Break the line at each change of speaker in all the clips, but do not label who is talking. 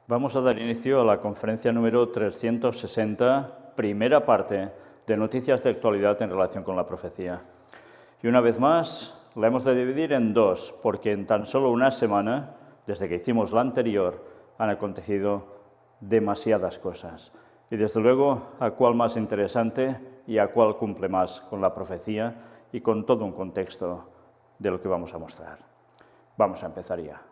Vamos a dar inicio a la conferencia número 360, primera parte de noticias de actualidad en relación con la profecía. Y una vez más, la hemos de dividir en dos, porque en tan solo una semana, desde que hicimos la anterior, han acontecido demasiadas cosas. Y desde luego, a cuál más interesante y a cuál cumple más con la profecía y con todo un contexto de lo que vamos a mostrar. Vamos a empezar ya.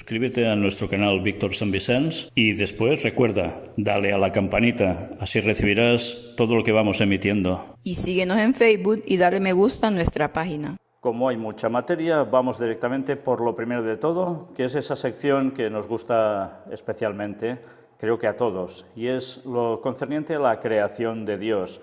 Suscríbete a nuestro canal Víctor San Vicens y después recuerda, dale a la campanita, así recibirás todo lo que vamos emitiendo.
Y síguenos en Facebook y dale me gusta a nuestra página.
Como hay mucha materia, vamos directamente por lo primero de todo, que es esa sección que nos gusta especialmente, creo que a todos, y es lo concerniente a la creación de Dios.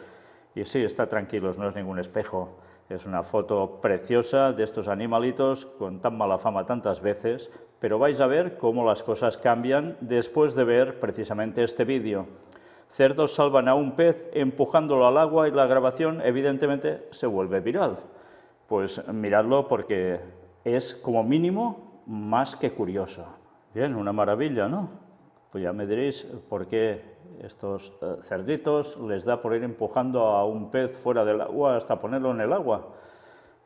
Y sí, está tranquilos, no es ningún espejo. Es una foto preciosa de estos animalitos con tan mala fama tantas veces, pero vais a ver cómo las cosas cambian después de ver precisamente este vídeo. Cerdos salvan a un pez empujándolo al agua y la grabación evidentemente se vuelve viral. Pues miradlo porque es como mínimo más que curioso. Bien, una maravilla, ¿no? Pues ya me diréis por qué estos cerditos les da por ir empujando a un pez fuera del agua hasta ponerlo en el agua.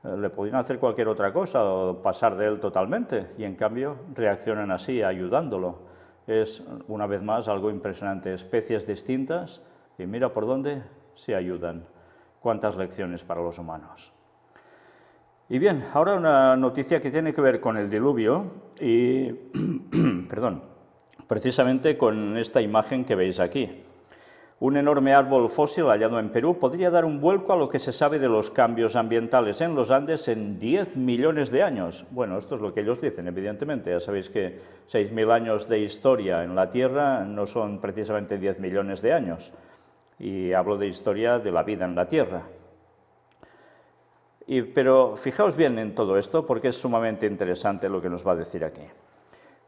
Le podrían hacer cualquier otra cosa o pasar de él totalmente y en cambio reaccionan así, ayudándolo. Es una vez más algo impresionante, especies distintas y mira por dónde se ayudan. Cuántas lecciones para los humanos. Y bien, ahora una noticia que tiene que ver con el diluvio y, perdón, precisamente con esta imagen que veis aquí. Un enorme árbol fósil hallado en Perú podría dar un vuelco a lo que se sabe de los cambios ambientales en los Andes en 10 millones de años. Bueno, esto es lo que ellos dicen, evidentemente. Ya sabéis que 6.000 años de historia en la Tierra no son precisamente 10 millones de años. Y hablo de historia de la vida en la Tierra. Pero fijaos bien en todo esto porque es sumamente interesante lo que nos va a decir aquí.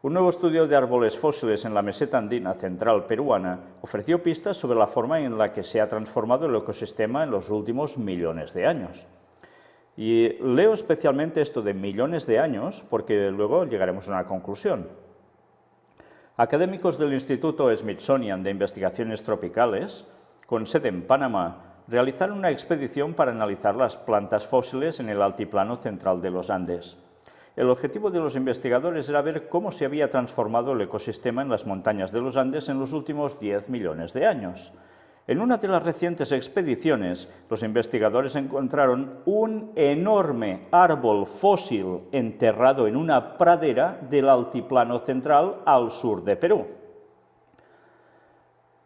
Un nuevo estudio de árboles fósiles en la meseta andina central peruana ofreció pistas sobre la forma en la que se ha transformado el ecosistema en los últimos millones de años. Y leo especialmente esto de millones de años porque luego llegaremos a una conclusión. Académicos del Instituto Smithsonian de Investigaciones Tropicales, con sede en Panamá, realizaron una expedición para analizar las plantas fósiles en el altiplano central de los Andes. El objetivo de los investigadores era ver cómo se había transformado el ecosistema en las montañas de los Andes en los últimos 10 millones de años. En una de las recientes expediciones, los investigadores encontraron un enorme árbol fósil enterrado en una pradera del altiplano central al sur de Perú.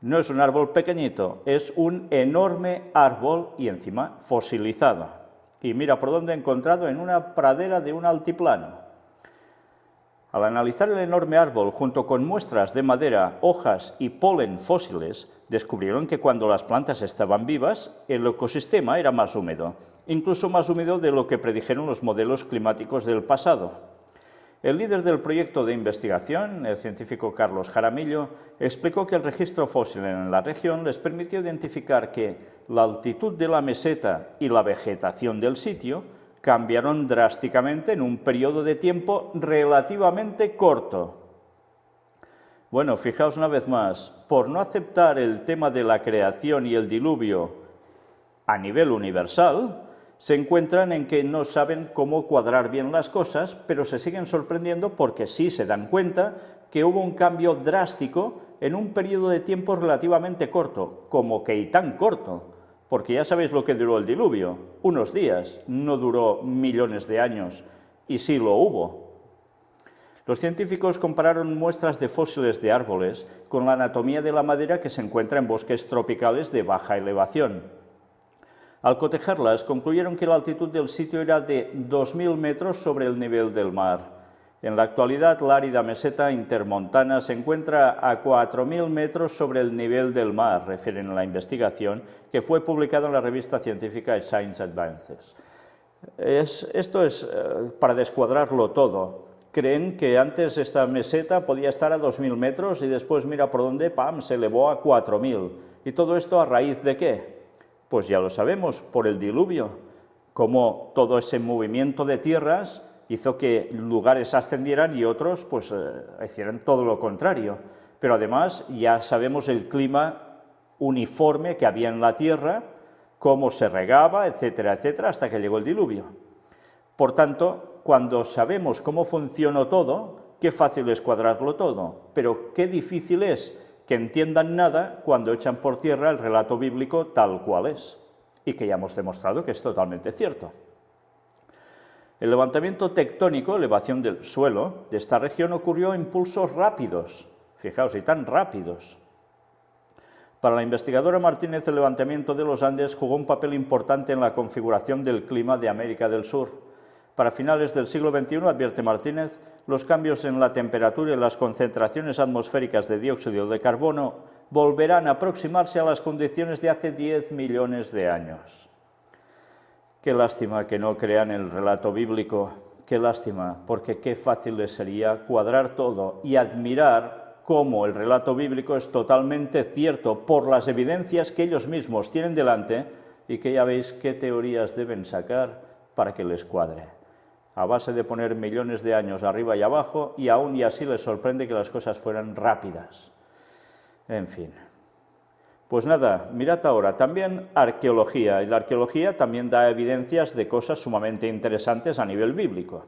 No es un árbol pequeñito, es un enorme árbol y encima fosilizado. Y mira por dónde he encontrado en una pradera de un altiplano. Al analizar el enorme árbol junto con muestras de madera, hojas y polen fósiles, descubrieron que cuando las plantas estaban vivas, el ecosistema era más húmedo, incluso más húmedo de lo que predijeron los modelos climáticos del pasado. El líder del proyecto de investigación, el científico Carlos Jaramillo, explicó que el registro fósil en la región les permitió identificar que la altitud de la meseta y la vegetación del sitio cambiaron drásticamente en un periodo de tiempo relativamente corto. Bueno, fijaos una vez más, por no aceptar el tema de la creación y el diluvio a nivel universal, se encuentran en que no saben cómo cuadrar bien las cosas, pero se siguen sorprendiendo porque sí se dan cuenta que hubo un cambio drástico en un periodo de tiempo relativamente corto, como que y tan corto, porque ya sabéis lo que duró el diluvio, unos días, no duró millones de años, y sí lo hubo. Los científicos compararon muestras de fósiles de árboles con la anatomía de la madera que se encuentra en bosques tropicales de baja elevación. Al cotejarlas, concluyeron que la altitud del sitio era de 2.000 metros sobre el nivel del mar. En la actualidad, la árida meseta intermontana se encuentra a 4.000 metros sobre el nivel del mar, refieren a la investigación, que fue publicada en la revista científica Science Advances. Esto es para descuadrarlo todo. Creen que antes esta meseta podía estar a 2.000 metros y después mira por dónde, ¡pam!, se elevó a 4.000. ¿Y todo esto a raíz de qué? Pues ya lo sabemos, por el diluvio. Como todo ese movimiento de tierras hizo que lugares ascendieran y otros pues hicieran todo lo contrario. Pero además ya sabemos el clima uniforme que había en la tierra, cómo se regaba, etcétera, etcétera, hasta que llegó el diluvio. Por tanto, cuando sabemos cómo funcionó todo, qué fácil es cuadrarlo todo, pero qué difícil es que entiendan nada cuando echan por tierra el relato bíblico tal cual es, y que ya hemos demostrado que es totalmente cierto. El levantamiento tectónico, elevación del suelo, de esta región ocurrió en pulsos rápidos, fijaos, y tan rápidos. Para la investigadora Martínez, el levantamiento de los Andes jugó un papel importante en la configuración del clima de América del Sur. Para finales del siglo XXI, advierte Martínez, los cambios en la temperatura y las concentraciones atmosféricas de dióxido de carbono volverán a aproximarse a las condiciones de hace 10 millones de años. Qué lástima que no crean el relato bíblico, qué lástima, porque qué fácil les sería cuadrar todo y admirar cómo el relato bíblico es totalmente cierto por las evidencias que ellos mismos tienen delante y que ya veis qué teorías deben sacar para que les cuadre. A base de poner millones de años arriba y abajo, y aún y así les sorprende que las cosas fueran rápidas. En fin. Pues nada, mirad ahora, también arqueología, y la arqueología también da evidencias de cosas sumamente interesantes a nivel bíblico.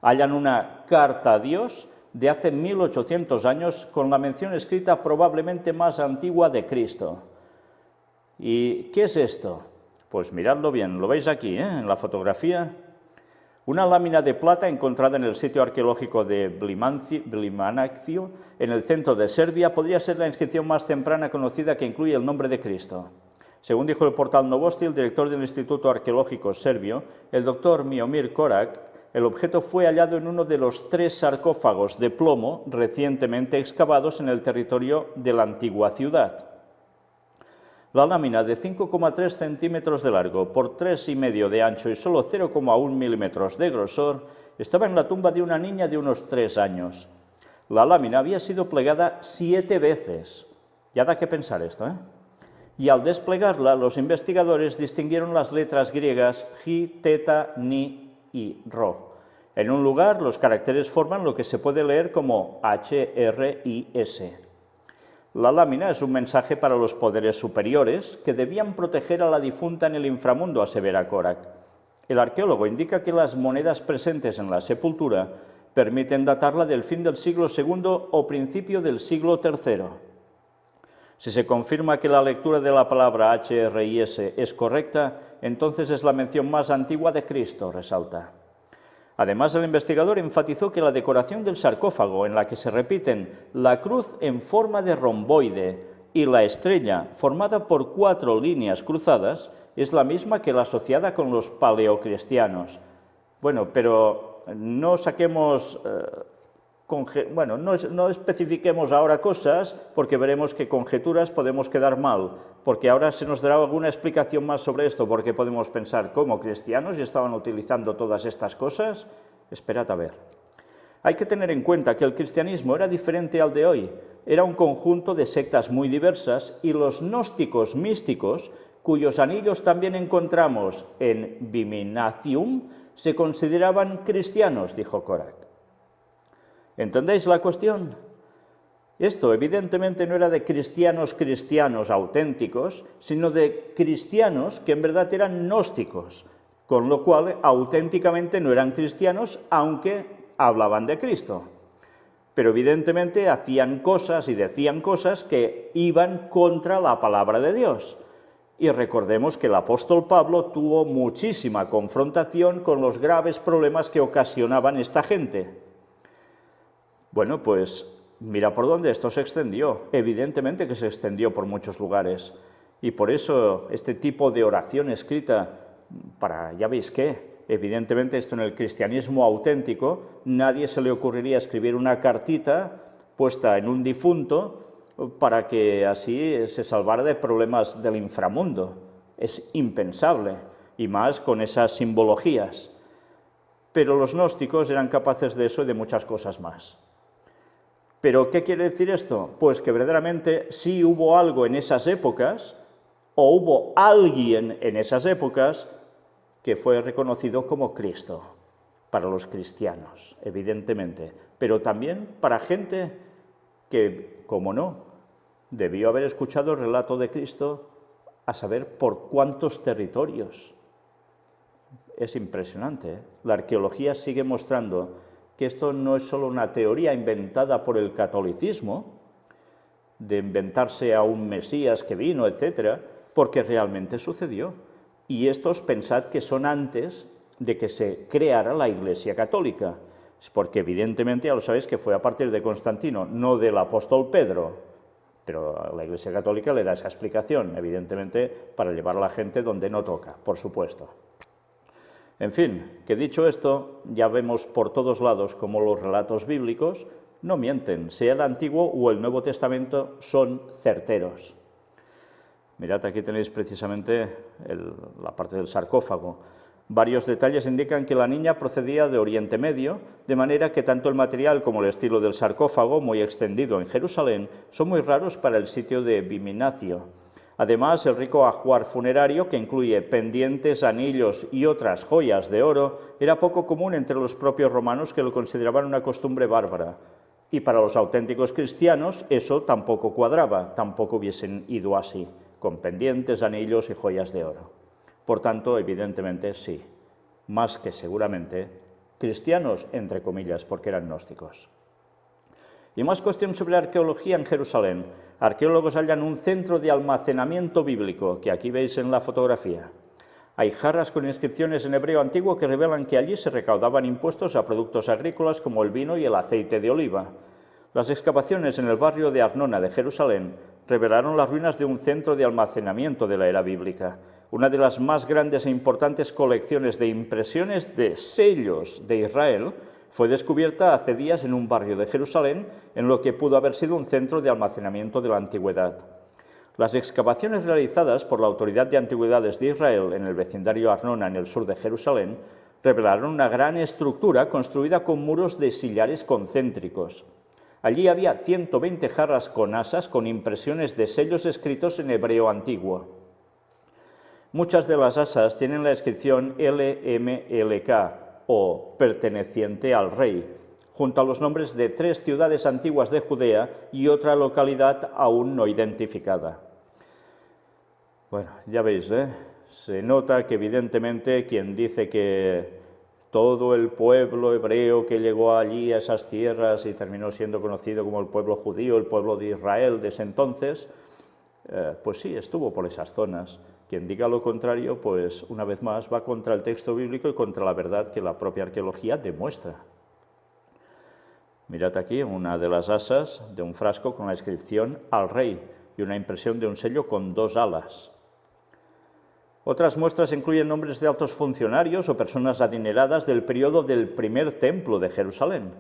Hallan una carta a Dios de hace 1800 años con la mención escrita probablemente más antigua de Cristo. ¿Y qué es esto? Pues miradlo bien, lo veis aquí, en la fotografía. Una lámina de plata encontrada en el sitio arqueológico de Blimanaccio, en el centro de Serbia, podría ser la inscripción más temprana conocida que incluye el nombre de Cristo. Según dijo el portal Novosti, el director del Instituto Arqueológico Serbio, el doctor Miomir Korak, el objeto fue hallado en uno de los 3 sarcófagos de plomo recientemente excavados en el territorio de la antigua ciudad. La lámina de 5,3 centímetros de largo por 3,5 de ancho y solo 0,1 milímetros de grosor estaba en la tumba de una niña de unos 3 años. La lámina había sido plegada 7 veces. Ya da que pensar esto, Y al desplegarla, los investigadores distinguieron las letras griegas Ji, Teta, Ni y Ro. En un lugar, los caracteres forman lo que se puede leer como H-R-I-S. La lámina es un mensaje para los poderes superiores que debían proteger a la difunta en el inframundo, asevera Korak. El arqueólogo indica que las monedas presentes en la sepultura permiten datarla del fin del siglo II o principio del siglo III. Si se confirma que la lectura de la palabra H-R-I-S es correcta, entonces es la mención más antigua de Cristo, resalta. Además, el investigador enfatizó que la decoración del sarcófago, en la que se repiten la cruz en forma de romboide y la estrella formada por 4 líneas cruzadas, es la misma que la asociada con los paleocristianos. Bueno, pero no saquemos, no especifiquemos ahora cosas, porque veremos que conjeturas podemos quedar mal, porque ahora se nos dará alguna explicación más sobre esto, porque podemos pensar, ¿cómo cristianos ya estaban utilizando todas estas cosas? Esperad a ver. Hay que tener en cuenta que el cristianismo era diferente al de hoy, era un conjunto de sectas muy diversas, y los gnósticos místicos, cuyos anillos también encontramos en Viminacium, se consideraban cristianos, dijo Korak. ¿Entendéis la cuestión? Esto evidentemente no era de cristianos auténticos, sino de cristianos que en verdad eran gnósticos, con lo cual auténticamente no eran cristianos, aunque hablaban de Cristo. pero evidentemente hacían cosas y decían cosas que iban contra la palabra de Dios. Y recordemos que el apóstol Pablo tuvo muchísima confrontación con los graves problemas que ocasionaban esta gente. Bueno, pues mira por dónde esto se extendió. Evidentemente que se extendió por muchos lugares. Y por eso este tipo de oración escrita para, ya veis qué, evidentemente esto en el cristianismo auténtico, nadie se le ocurriría escribir una cartita puesta en un difunto para que así se salvara de problemas del inframundo. Es impensable, y más con esas simbologías. Pero los gnósticos eran capaces de eso y de muchas cosas más. ¿Pero qué quiere decir esto? Pues que verdaderamente sí hubo algo en esas épocas, o hubo alguien en esas épocas que fue reconocido como Cristo, para los cristianos, evidentemente, pero también para gente que, como no, debió haber escuchado el relato de Cristo a saber por cuántos territorios. Es impresionante, ¿eh? La arqueología sigue mostrando que esto no es solo una teoría inventada por el catolicismo, de inventarse a un Mesías que vino, etcétera, porque realmente sucedió. Y estos pensad que son antes de que se creara la Iglesia Católica, porque evidentemente ya lo sabéis que fue a partir de Constantino, no del apóstol Pedro, pero la Iglesia Católica le da esa explicación, evidentemente para llevar a la gente donde no toca, por supuesto. En fin, que dicho esto, ya vemos por todos lados cómo los relatos bíblicos no mienten, sea el Antiguo o el Nuevo Testamento, son certeros. Mirad, aquí tenéis precisamente la parte del sarcófago. Varios detalles indican que la niña procedía de Oriente Medio, de manera que tanto el material como el estilo del sarcófago, muy extendido en Jerusalén, son muy raros para el sitio de Viminacio. Además, el rico ajuar funerario, que incluye pendientes, anillos y otras joyas de oro, era poco común entre los propios romanos, que lo consideraban una costumbre bárbara. Y para los auténticos cristianos eso tampoco cuadraba, tampoco hubiesen ido así, con pendientes, anillos y joyas de oro. Por tanto, evidentemente sí, más que seguramente, cristianos, entre comillas, porque eran gnósticos. Y más cuestión sobre la arqueología en Jerusalén. Arqueólogos hallan un centro de almacenamiento bíblico, que aquí veis en la fotografía. Hay jarras con inscripciones en hebreo antiguo que revelan que allí se recaudaban impuestos a productos agrícolas como el vino y el aceite de oliva. Las excavaciones en el barrio de Arnona de Jerusalén revelaron las ruinas de un centro de almacenamiento de la era bíblica, una de las más grandes e importantes colecciones de impresiones de sellos de Israel. Fue descubierta hace días en un barrio de Jerusalén, en lo que pudo haber sido un centro de almacenamiento de la antigüedad. Las excavaciones realizadas por la Autoridad de Antigüedades de Israel en el vecindario Arnona, en el sur de Jerusalén, revelaron una gran estructura construida con muros de sillares concéntricos. Allí había 120 jarras con asas con impresiones de sellos escritos en hebreo antiguo. Muchas de las asas tienen la inscripción LMLK, o perteneciente al rey, junto a los nombres de 3 ciudades antiguas de Judea y otra localidad aún no identificada. Bueno, ya veis, se nota que evidentemente quien dice que todo el pueblo hebreo que llegó allí a esas tierras y terminó siendo conocido como el pueblo judío, el pueblo de Israel de ese entonces, pues sí, estuvo por esas zonas. Quien diga lo contrario, pues una vez más va contra el texto bíblico y contra la verdad que la propia arqueología demuestra. Mirad aquí una de las asas de un frasco con la inscripción al rey y una impresión de un sello con 2 alas. Otras muestras incluyen nombres de altos funcionarios o personas adineradas del periodo del primer templo de Jerusalén.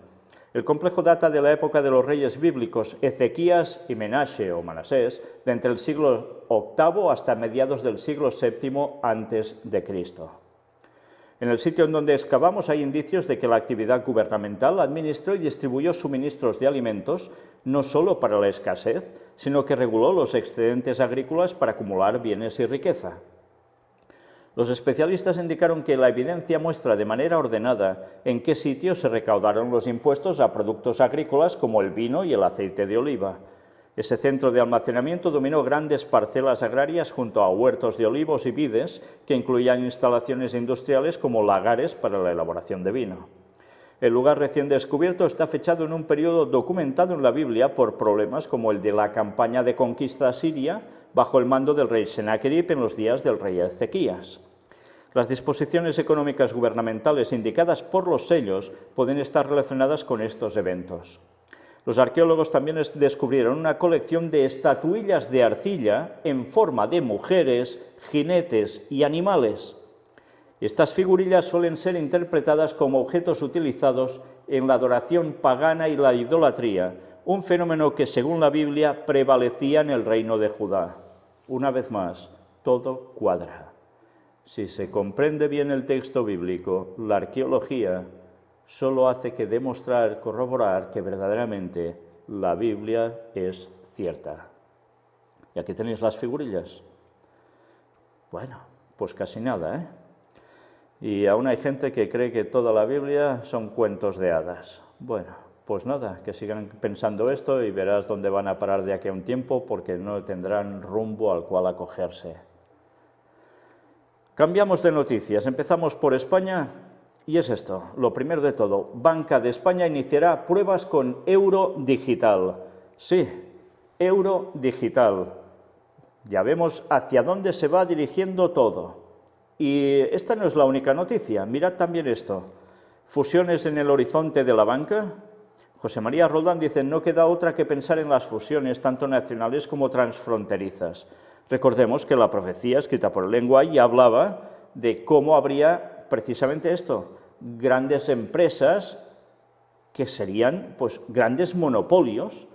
El complejo data de la época de los reyes bíblicos Ezequías y Menashe o Manasés, de entre el siglo VIII hasta mediados del siglo VII a.C. En el sitio en donde excavamos hay indicios de que la actividad gubernamental administró y distribuyó suministros de alimentos no solo para la escasez, sino que reguló los excedentes agrícolas para acumular bienes y riqueza. Los especialistas indicaron que la evidencia muestra de manera ordenada en qué sitios se recaudaron los impuestos a productos agrícolas como el vino y el aceite de oliva. Ese centro de almacenamiento dominó grandes parcelas agrarias junto a huertos de olivos y vides que incluían instalaciones industriales como lagares para la elaboración de vino. El lugar recién descubierto está fechado en un periodo documentado en la Biblia por problemas como el de la campaña de conquista siria bajo el mando del rey Sennacherib en los días del rey Ezequías. Las disposiciones económicas gubernamentales indicadas por los sellos pueden estar relacionadas con estos eventos. Los arqueólogos también descubrieron una colección de estatuillas de arcilla en forma de mujeres, jinetes y animales. Estas figurillas suelen ser interpretadas como objetos utilizados en la adoración pagana y la idolatría, un fenómeno que, según la Biblia, prevalecía en el reino de Judá. Una vez más, todo cuadra. Si se comprende bien el texto bíblico, la arqueología solo hace que demostrar, corroborar que verdaderamente la Biblia es cierta. Y aquí tenéis las figurillas. Bueno, pues casi nada, ¿eh? Y aún hay gente que cree que toda la Biblia son cuentos de hadas. Bueno, pues nada, que sigan pensando esto y verás dónde van a parar de aquí a un tiempo, porque no tendrán rumbo al cual acogerse. Cambiamos de noticias, empezamos por España y es esto. Lo primero de todo, Banca de España iniciará pruebas con euro digital. Sí, euro digital. Ya vemos hacia dónde se va dirigiendo todo. Y esta no es la única noticia, mirad también esto. Fusiones en el horizonte de la banca. José María Roldán dice, no queda otra que pensar en las fusiones, tanto nacionales como transfronterizas. Recordemos que la profecía escrita por el Lenguae ya hablaba de cómo habría precisamente esto, grandes empresas que serían pues grandes monopolios.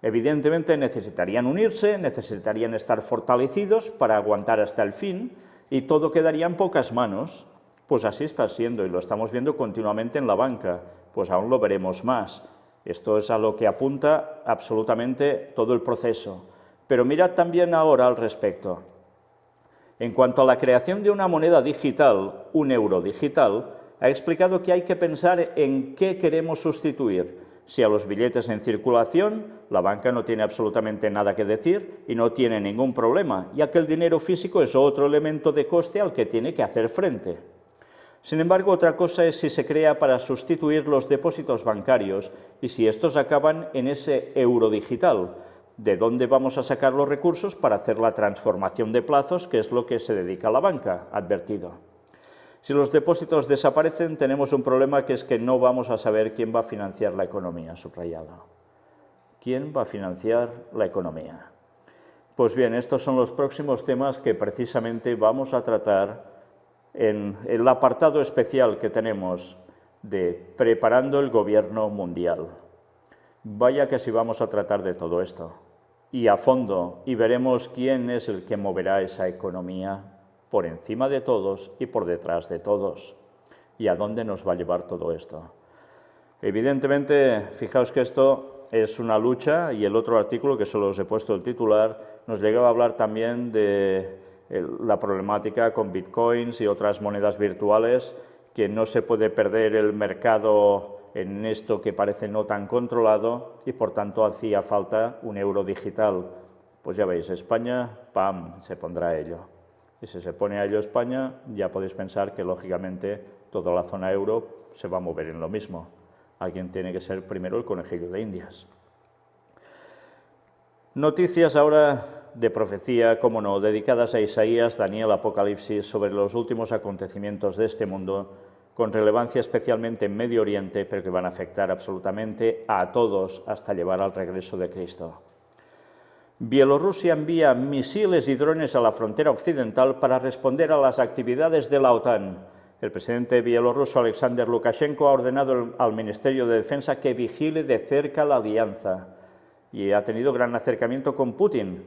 Evidentemente necesitarían unirse, necesitarían estar fortalecidos para aguantar hasta el fin, y todo quedaría en pocas manos. Pues así está siendo y lo estamos viendo continuamente en la banca, pues aún lo veremos más. Esto es a lo que apunta absolutamente todo el proceso. Pero mirad también ahora al respecto. En cuanto a la creación de una moneda digital, un euro digital, ha explicado que hay que pensar en qué queremos sustituir. Si a los billetes en circulación, la banca no tiene absolutamente nada que decir y no tiene ningún problema, ya que el dinero físico es otro elemento de coste al que tiene que hacer frente. Sin embargo, otra cosa es si se crea para sustituir los depósitos bancarios y si estos acaban en ese euro digital. ¿De dónde vamos a sacar los recursos para hacer la transformación de plazos, que es lo que se dedica a la banca? Advertido. Si los depósitos desaparecen, tenemos un problema, que es que no vamos a saber quién va a financiar la economía, subrayado. ¿Quién va a financiar la economía? Pues bien, estos son los próximos temas que precisamente vamos a tratar en el apartado especial que tenemos de Preparando el Gobierno Mundial. Vaya que sí vamos a tratar de todo esto, y a fondo, y veremos quién es el que moverá esa economía por encima de todos y por detrás de todos, y a dónde nos va a llevar todo esto. Evidentemente, fijaos que esto es una lucha, y el otro artículo, que solo os he puesto el titular, nos llegaba a hablar también de la problemática con bitcoins y otras monedas virtuales, que no se puede perder el mercado en esto que parece no tan controlado, y por tanto hacía falta un euro digital. Pues ya veis, España, ¡pam!, se pondrá a ello. Y si se pone a ello España, ya podéis pensar que lógicamente toda la zona euro se va a mover en lo mismo. Alguien tiene que ser primero el conejillo de Indias. Noticias ahora de profecía, como no, dedicadas a Isaías, Daniel, Apocalipsis, sobre los últimos acontecimientos de este mundo, con relevancia especialmente en Medio Oriente, pero que van a afectar absolutamente a todos hasta llevar al regreso de Cristo. Bielorrusia envía misiles y drones a la frontera occidental para responder a las actividades de la OTAN. El presidente bielorruso Alexander Lukashenko ha ordenado al Ministerio de Defensa que vigile de cerca la alianza y ha tenido gran acercamiento con Putin.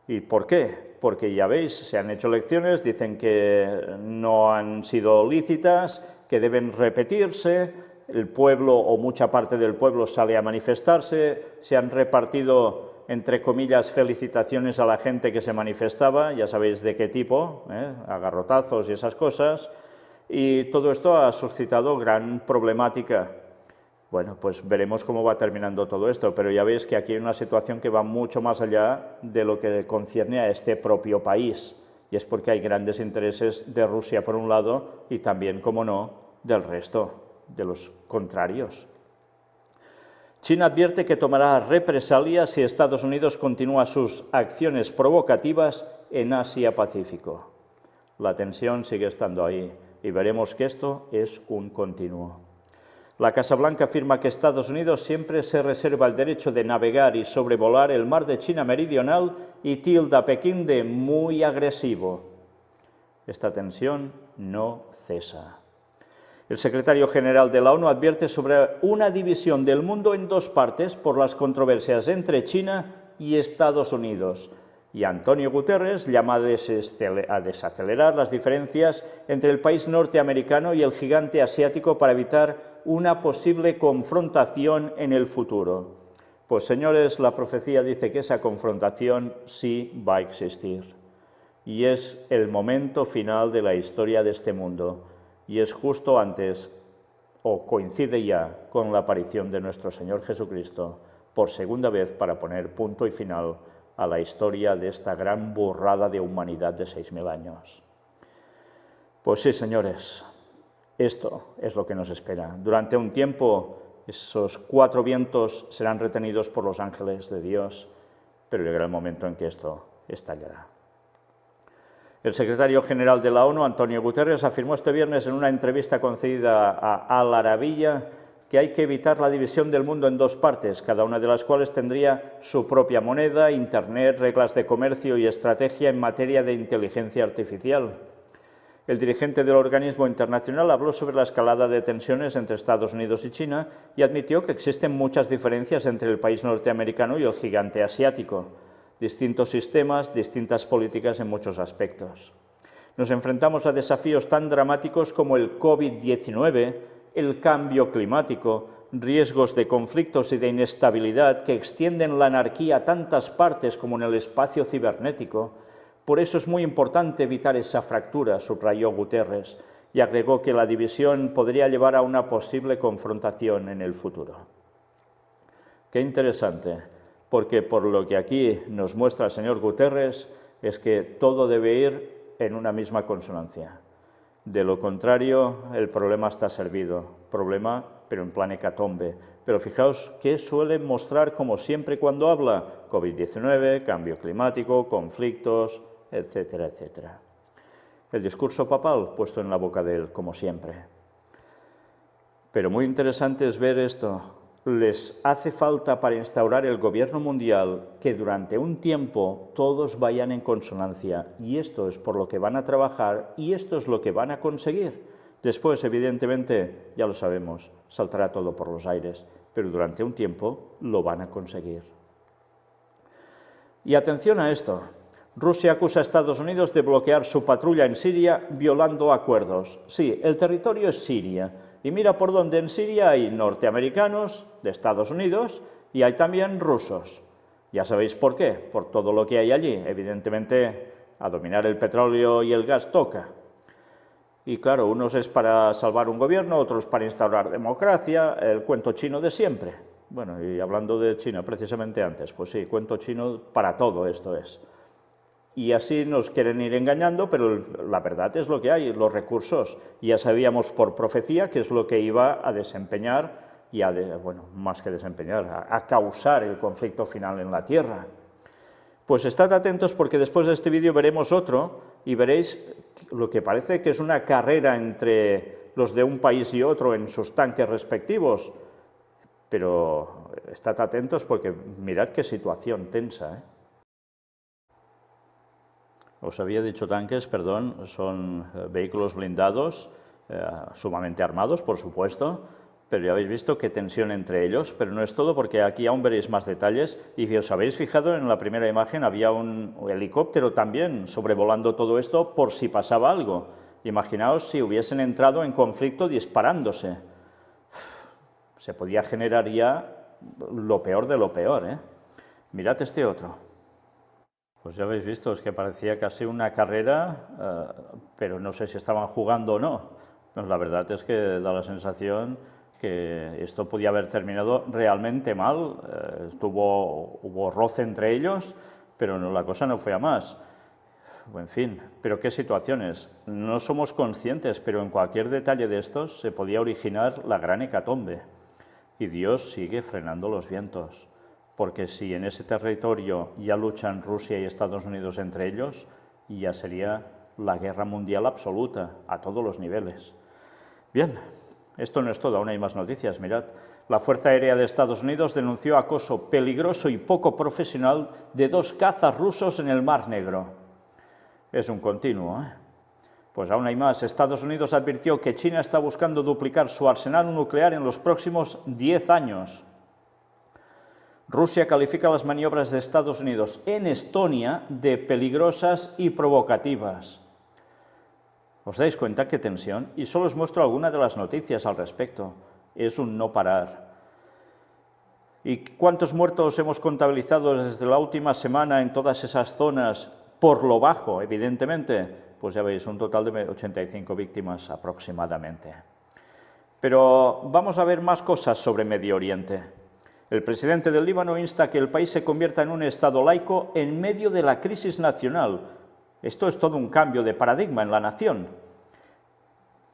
¿Y por qué? Porque ya veis, se han hecho elecciones, dicen que no han sido lícitas, que deben repetirse, el pueblo o mucha parte del pueblo sale a manifestarse, se han repartido, entre comillas, felicitaciones a la gente que se manifestaba, ya sabéis de qué tipo, a garrotazos y esas cosas, y todo esto ha suscitado gran problemática. Bueno, pues veremos cómo va terminando todo esto, pero ya veis que aquí hay una situación que va mucho más allá de lo que concierne a este propio país, y es porque hay grandes intereses de Rusia por un lado y también, como no, del resto. de los contrarios. China advierte que tomará represalias si Estados Unidos continúa sus acciones provocativas en Asia-Pacífico. La tensión sigue estando ahí y veremos que esto es un continuo. La Casa Blanca afirma que Estados Unidos siempre se reserva el derecho de navegar y sobrevolar el mar de China Meridional y tilda a Pekín de muy agresivo. Esta tensión no cesa. El secretario general de la ONU advierte sobre una división del mundo en dos partes por las controversias entre China y Estados Unidos. Y Antonio Guterres llama a desacelerar las diferencias entre el país norteamericano y el gigante asiático para evitar una posible confrontación en el futuro. Pues señores, la profecía dice que esa confrontación sí va a existir. Y es el momento final de la historia de este mundo. Y es justo antes, o coincide ya, con la aparición de nuestro Señor Jesucristo, por segunda vez para poner punto y final a la historia de esta gran burrada de humanidad de 6.000 años. Pues sí, señores, esto es lo que nos espera. Durante un tiempo, esos 4 vientos serán retenidos por los ángeles de Dios, pero llegará el momento en que esto estallará. El secretario general de la ONU, Antonio Guterres, afirmó este viernes en una entrevista concedida a Al Arabiya que hay que evitar la división del mundo en dos partes, cada una de las cuales tendría su propia moneda, Internet, reglas de comercio y estrategia en materia de inteligencia artificial. El dirigente del organismo internacional habló sobre la escalada de tensiones entre Estados Unidos y China y admitió que existen muchas diferencias entre el país norteamericano y el gigante asiático. Distintos sistemas, distintas políticas en muchos aspectos. Nos enfrentamos a desafíos tan dramáticos como el COVID-19, el cambio climático, riesgos de conflictos y de inestabilidad que extienden la anarquía a tantas partes como en el espacio cibernético. Por eso es muy importante evitar esa fractura, subrayó Guterres, y agregó que la división podría llevar a una posible confrontación en el futuro. Qué interesante, porque por lo que aquí nos muestra el señor Guterres es que todo debe ir en una misma consonancia. De lo contrario, el problema está servido. Problema, pero en plan hecatombe. Pero fijaos que suele mostrar, como siempre cuando habla, COVID-19, cambio climático, conflictos, etcétera, etcétera. El discurso papal puesto en la boca de él, como siempre. Pero muy interesante es ver esto. Les hace falta para instaurar el gobierno mundial que durante un tiempo todos vayan en consonancia, y esto es por lo que van a trabajar y esto es lo que van a conseguir. Después, evidentemente, ya lo sabemos, saltará todo por los aires, pero durante un tiempo lo van a conseguir. Y atención a esto. Rusia acusa a Estados Unidos de bloquear su patrulla en Siria violando acuerdos. Sí, el territorio es Siria. Y mira por dónde en Siria hay norteamericanos de Estados Unidos y hay también rusos. Ya sabéis por qué, por todo lo que hay allí. Evidentemente, a dominar el petróleo y el gas toca. Y claro, unos es para salvar un gobierno, otros para instaurar democracia, el cuento chino de siempre. Bueno, y hablando de China precisamente antes, pues sí, cuento chino para todo esto es. Y así nos quieren ir engañando, pero la verdad es lo que hay, los recursos. Ya sabíamos por profecía que es lo que iba a desempeñar, bueno, más que desempeñar, a causar el conflicto final en la Tierra. Pues estad atentos porque después de este vídeo veremos otro y veréis lo que parece que es una carrera entre los de un país y otro en sus tanques respectivos. Pero estad atentos porque mirad qué situación tensa, ¿eh? Os había dicho tanques, perdón, son vehículos blindados, sumamente armados, por supuesto, pero ya habéis visto qué tensión entre ellos, pero no es todo porque aquí aún veréis más detalles y si os habéis fijado en la primera imagen había un helicóptero también sobrevolando todo esto por si pasaba algo. Imaginaos si hubiesen entrado en conflicto disparándose. Se podía generar ya lo peor de lo peor, ¿eh? Mirad este otro. Pues ya habéis visto, es que parecía casi una carrera, pero no sé si estaban jugando o no. Pues la verdad es que da la sensación que esto podía haber terminado realmente mal. Hubo roce entre ellos, pero no, la cosa no fue a más. En fin, pero qué situaciones. No somos conscientes, pero en cualquier detalle de estos se podía originar la gran hecatombe. Y Dios sigue frenando los vientos, porque si en ese territorio ya luchan Rusia y Estados Unidos entre ellos, ya sería la guerra mundial absoluta, a todos los niveles. Bien, esto no es todo, aún hay más noticias, mirad. La Fuerza Aérea de Estados Unidos denunció acoso peligroso y poco profesional de 2 cazas rusos en el Mar Negro. Es un continuo, ¿eh? Pues aún hay más. Estados Unidos advirtió que China está buscando duplicar su arsenal nuclear en los próximos 10 años. Rusia califica las maniobras de Estados Unidos en Estonia de peligrosas y provocativas. ¿Os dais cuenta qué tensión? Y solo os muestro algunas de las noticias al respecto. Es un no parar. ¿Y cuántos muertos hemos contabilizado desde la última semana en todas esas zonas? Por lo bajo, evidentemente, pues ya veis, un total de 85 víctimas aproximadamente. Pero vamos a ver más cosas sobre Medio Oriente. El presidente del Líbano insta a que el país se convierta en un Estado laico en medio de la crisis nacional. Esto es todo un cambio de paradigma en la nación.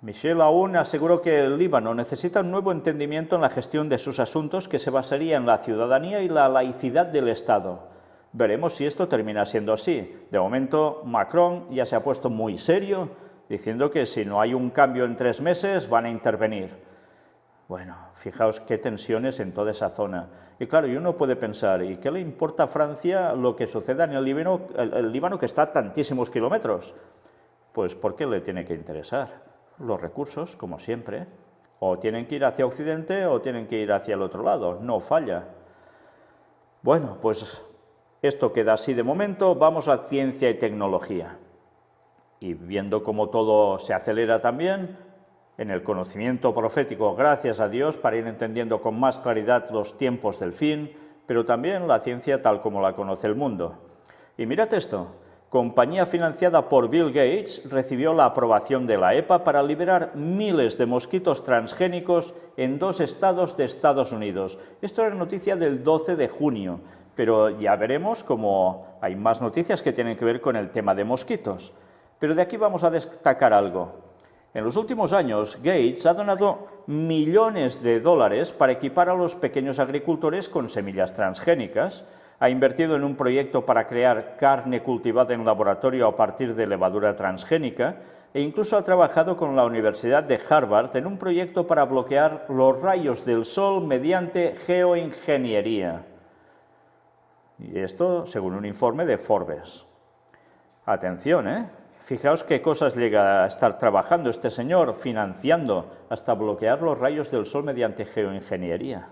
Michel Aoun aseguró que el Líbano necesita un nuevo entendimiento en la gestión de sus asuntos que se basaría en la ciudadanía y la laicidad del Estado. Veremos si esto termina siendo así. De momento, Macron ya se ha puesto muy serio, diciendo que si no hay un cambio en 3 meses, van a intervenir. Bueno, fijaos qué tensiones en toda esa zona. Y claro, y uno puede pensar, ¿y qué le importa a Francia lo que suceda en el Líbano que está a tantísimos kilómetros? Pues ¿por qué le tiene que interesar? Los recursos, como siempre, o tienen que ir hacia Occidente o tienen que ir hacia el otro lado, no falla. Bueno, pues esto queda así de momento, vamos a ciencia y tecnología. Y viendo cómo todo se acelera también, en el conocimiento profético, gracias a Dios, para ir entendiendo con más claridad los tiempos del fin, pero también la ciencia tal como la conoce el mundo. Y mirad esto, compañía financiada por Bill Gates recibió la aprobación de la EPA para liberar miles de mosquitos transgénicos en 2 estados de Estados Unidos. Esto era noticia del 12 de junio. Pero ya veremos cómo hay más noticias que tienen que ver con el tema de mosquitos. Pero de aquí vamos a destacar algo. En los últimos años, Gates ha donado millones de dólares para equipar a los pequeños agricultores con semillas transgénicas, ha invertido en un proyecto para crear carne cultivada en laboratorio a partir de levadura transgénica e incluso ha trabajado con la Universidad de Harvard en un proyecto para bloquear los rayos del sol mediante geoingeniería. Y esto según un informe de Forbes. Atención, ¿eh? Fijaos qué cosas llega a estar trabajando este señor, financiando, hasta bloquear los rayos del sol mediante geoingeniería.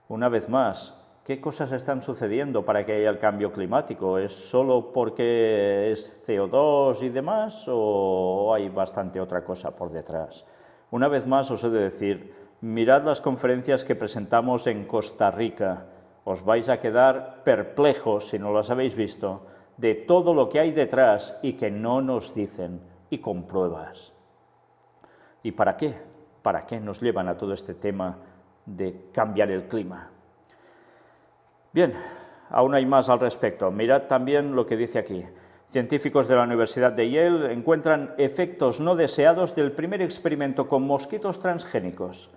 Una vez más, ¿qué cosas están sucediendo para que haya el cambio climático? ¿Es solo porque es CO2 y demás o hay bastante otra cosa por detrás? Una vez más os he de decir, mirad las conferencias que presentamos en Costa Rica. Os vais a quedar perplejos, si no las habéis visto, de todo lo que hay detrás y que no nos dicen, y con pruebas. ¿Y para qué? ¿Para qué nos llevan a todo este tema de cambiar el clima? Bien, aún hay más al respecto. Mirad también lo que dice aquí. Científicos de la Universidad de Yale encuentran efectos no deseados del primer experimento con mosquitos transgénicos.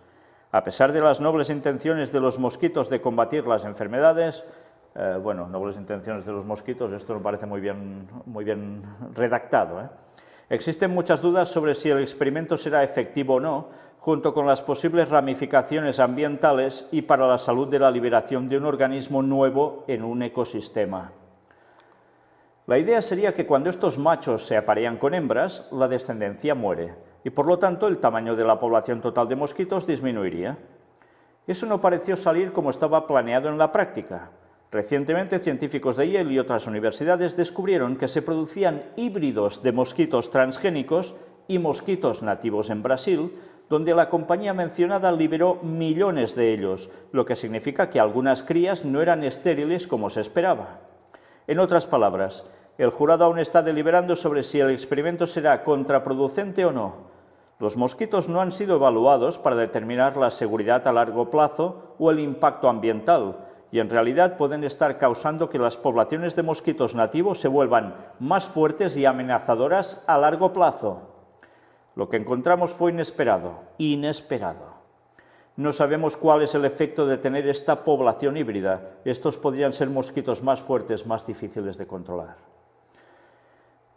A pesar de las nobles intenciones de los mosquitos de combatir las enfermedades, nobles intenciones de los mosquitos, esto me parece muy bien redactado, ¿eh? Existen muchas dudas sobre si el experimento será efectivo o no, junto con las posibles ramificaciones ambientales y para la salud de la liberación de un organismo nuevo en un ecosistema. La idea sería que cuando estos machos se aparean con hembras, la descendencia muere, y por lo tanto el tamaño de la población total de mosquitos disminuiría. Eso no pareció salir como estaba planeado en la práctica. Recientemente, científicos de Yale y otras universidades descubrieron que se producían híbridos de mosquitos transgénicos y mosquitos nativos en Brasil, donde la compañía mencionada liberó millones de ellos, lo que significa que algunas crías no eran estériles como se esperaba. En otras palabras, el jurado aún está deliberando sobre si el experimento será contraproducente o no. Los mosquitos no han sido evaluados para determinar la seguridad a largo plazo o el impacto ambiental, y y en realidad pueden estar causando que las poblaciones de mosquitos nativos se vuelvan más fuertes y amenazadoras a largo plazo. Lo que encontramos fue inesperado. No sabemos cuál es el efecto de tener esta población híbrida. Estos podrían ser mosquitos más fuertes, más difíciles de controlar.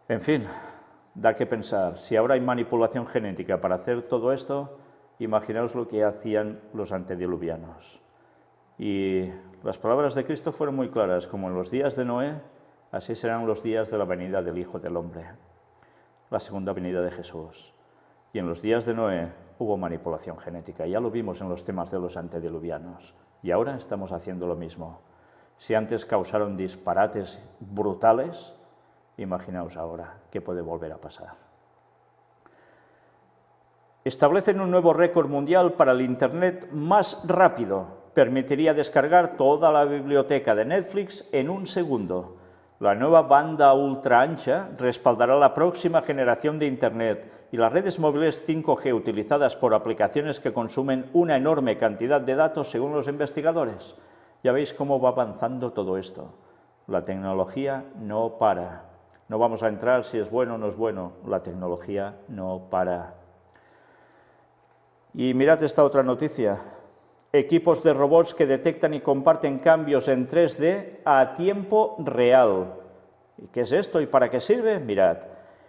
En fin, da que pensar. Si ahora hay manipulación genética para hacer todo esto, imaginaos lo que hacían los antediluvianos. Y las palabras de Cristo fueron muy claras, como en los días de Noé, así serán los días de la venida del Hijo del Hombre, la segunda venida de Jesús. Y en los días de Noé hubo manipulación genética, ya lo vimos en los temas de los antediluvianos, y ahora estamos haciendo lo mismo. Si antes causaron disparates brutales, imaginaos ahora qué puede volver a pasar. Establecen un nuevo récord mundial para el Internet más rápido. Permitiría descargar toda la biblioteca de Netflix en un segundo. La nueva banda ultra ancha respaldará la próxima generación de Internet y las redes móviles 5G utilizadas por aplicaciones que consumen una enorme cantidad de datos según los investigadores. Ya veis cómo va avanzando todo esto. La tecnología no para. No vamos a entrar si es bueno o no es bueno. La tecnología no para. Y mirad esta otra noticia. Equipos de robots que detectan y comparten cambios en 3D a tiempo real. ¿Y qué es esto y para qué sirve? Mirad.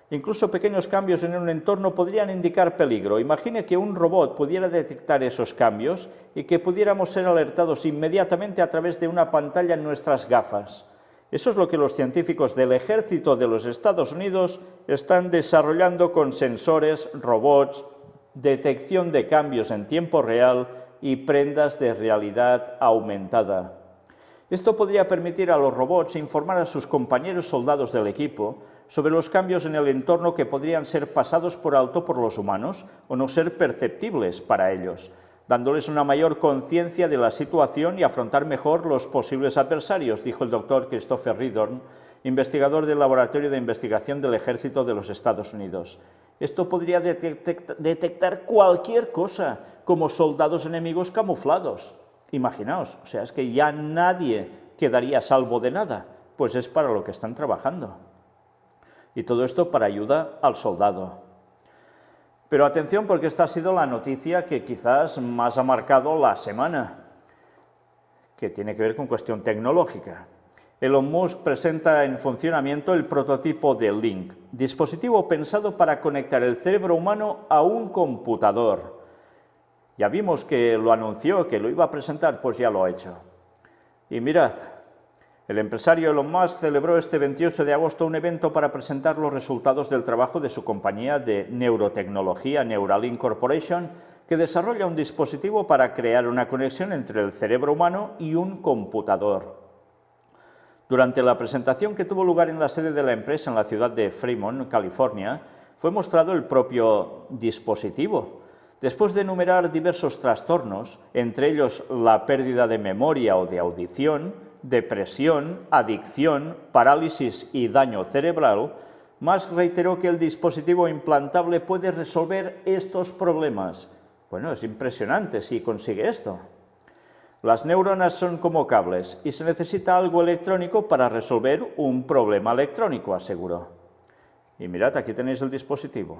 Incluso pequeños cambios en un entorno podrían indicar peligro. Imagine que un robot pudiera detectar esos cambios y que pudiéramos ser alertados inmediatamente a través de una pantalla en nuestras gafas. Eso es lo que los científicos del Ejército de los Estados Unidos están desarrollando con sensores, robots, detección de cambios en tiempo real y prendas de realidad aumentada. Esto podría permitir a los robots informar a sus compañeros soldados del equipo sobre los cambios en el entorno que podrían ser pasados por alto por los humanos o no ser perceptibles para ellos, dándoles una mayor conciencia de la situación y afrontar mejor los posibles adversarios, dijo el doctor Christopher Ridorn, investigador del Laboratorio de Investigación del Ejército de los Estados Unidos. Esto podría detectar cualquier cosa, como soldados enemigos camuflados. Imaginaos, o sea, es que ya nadie quedaría a salvo de nada, pues es para lo que están trabajando. Y todo esto para ayuda al soldado. Pero atención, porque esta ha sido la noticia que quizás más ha marcado la semana, que tiene que ver con cuestión tecnológica. Elon Musk presenta en funcionamiento el prototipo de Link, dispositivo pensado para conectar el cerebro humano a un computador. Ya vimos que lo anunció, que lo iba a presentar, pues ya lo ha hecho. Y mirad, el empresario Elon Musk celebró este 28 de agosto un evento para presentar los resultados del trabajo de su compañía de neurotecnología Neuralink Corporation, que desarrolla un dispositivo para crear una conexión entre el cerebro humano y un computador. Durante la presentación que tuvo lugar en la sede de la empresa en la ciudad de Fremont, California, fue mostrado el propio dispositivo. Después de enumerar diversos trastornos, entre ellos la pérdida de memoria o de audición, depresión, adicción, parálisis y daño cerebral, Musk reiteró que el dispositivo implantable puede resolver estos problemas. Bueno, es impresionante si consigue esto. Las neuronas son como cables y se necesita algo electrónico para resolver un problema electrónico, aseguró. Y mirad, aquí tenéis el dispositivo.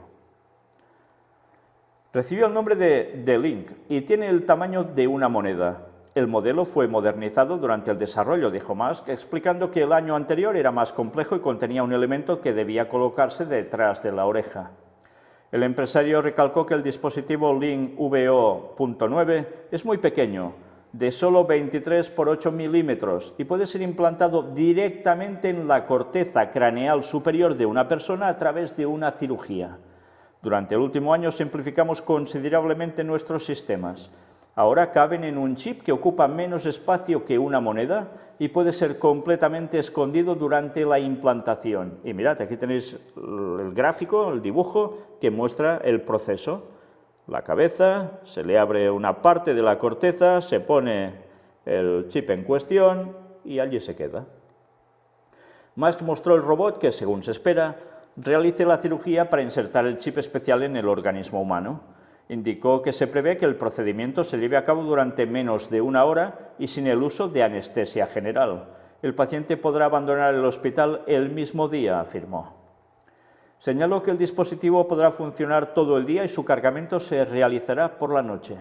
Recibió el nombre de Link y tiene el tamaño de una moneda. El modelo fue modernizado durante el desarrollo, dijo Musk, explicando que el año anterior era más complejo y contenía un elemento que debía colocarse detrás de la oreja. El empresario recalcó que el dispositivo Link VO.9 es muy pequeño, de solo 23 por 8 milímetros y puede ser implantado directamente en la corteza craneal superior de una persona a través de una cirugía. Durante el último año simplificamos considerablemente nuestros sistemas. Ahora caben en un chip que ocupa menos espacio que una moneda y puede ser completamente escondido durante la implantación. Y mirad, aquí tenéis el gráfico, el dibujo que muestra el proceso. La cabeza, se le abre una parte de la corteza, se pone el chip en cuestión y allí se queda. Musk mostró el robot que, según se espera, realice la cirugía para insertar el chip especial en el organismo humano. Indicó que se prevé que el procedimiento se lleve a cabo durante menos de 1 hora y sin el uso de anestesia general. El paciente podrá abandonar el hospital el mismo día, afirmó. Señaló que el dispositivo podrá funcionar todo el día y su cargamento se realizará por la noche.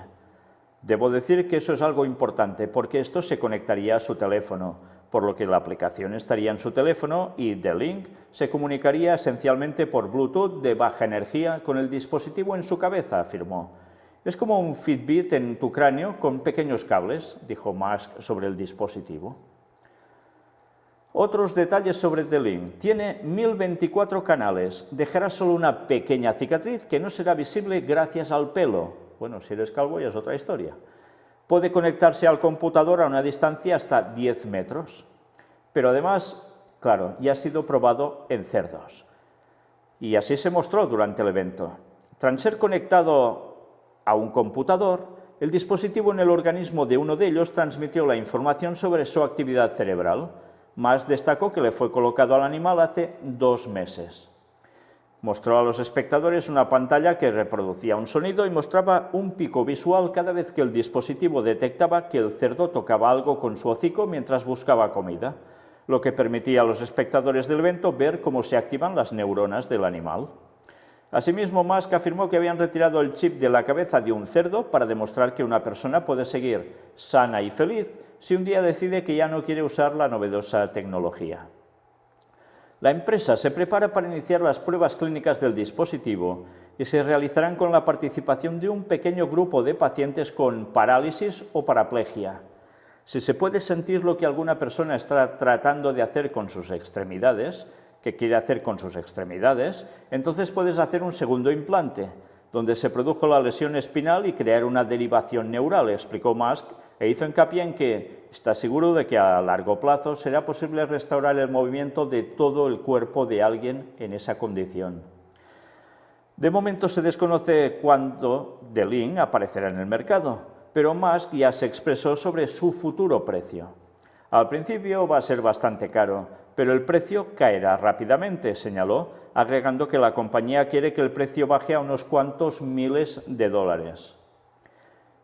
Debo decir que eso es algo importante, porque esto se conectaría a su teléfono, por lo que la aplicación estaría en su teléfono y The Link se comunicaría esencialmente por Bluetooth de baja energía con el dispositivo en su cabeza, afirmó. Es como un Fitbit en tu cráneo con pequeños cables, dijo Musk sobre el dispositivo. Otros detalles sobre The Link. Tiene 1024 canales, dejará solo una pequeña cicatriz que no será visible gracias al pelo. Bueno, si eres calvo ya es otra historia. Puede conectarse al computador a una distancia hasta 10 metros. Pero además, claro, ya ha sido probado en cerdos. Y así se mostró durante el evento. Tras ser conectado a un computador, el dispositivo en el organismo de uno de ellos transmitió la información sobre su actividad cerebral. Musk destacó que le fue colocado al animal hace 2 meses. Mostró a los espectadores una pantalla que reproducía un sonido y mostraba un pico visual cada vez que el dispositivo detectaba que el cerdo tocaba algo con su hocico mientras buscaba comida, lo que permitía a los espectadores del evento ver cómo se activan las neuronas del animal. Asimismo, Musk afirmó que habían retirado el chip de la cabeza de un cerdo para demostrar que una persona puede seguir sana y feliz si un día decide que ya no quiere usar la novedosa tecnología. La empresa se prepara para iniciar las pruebas clínicas del dispositivo y se realizarán con la participación de un pequeño grupo de pacientes con parálisis o paraplegia. Si se puede sentir lo que alguna persona está tratando de hacer con sus extremidades, entonces puedes hacer un segundo implante, donde se produjo la lesión espinal y crear una derivación neural, explicó Musk, e hizo hincapié en que está seguro de que a largo plazo será posible restaurar el movimiento de todo el cuerpo de alguien en esa condición. De momento se desconoce cuándo The Link aparecerá en el mercado, pero Musk ya se expresó sobre su futuro precio. Al principio va a ser bastante caro, pero el precio caerá rápidamente, señaló, agregando que la compañía quiere que el precio baje a unos cuantos miles de dólares.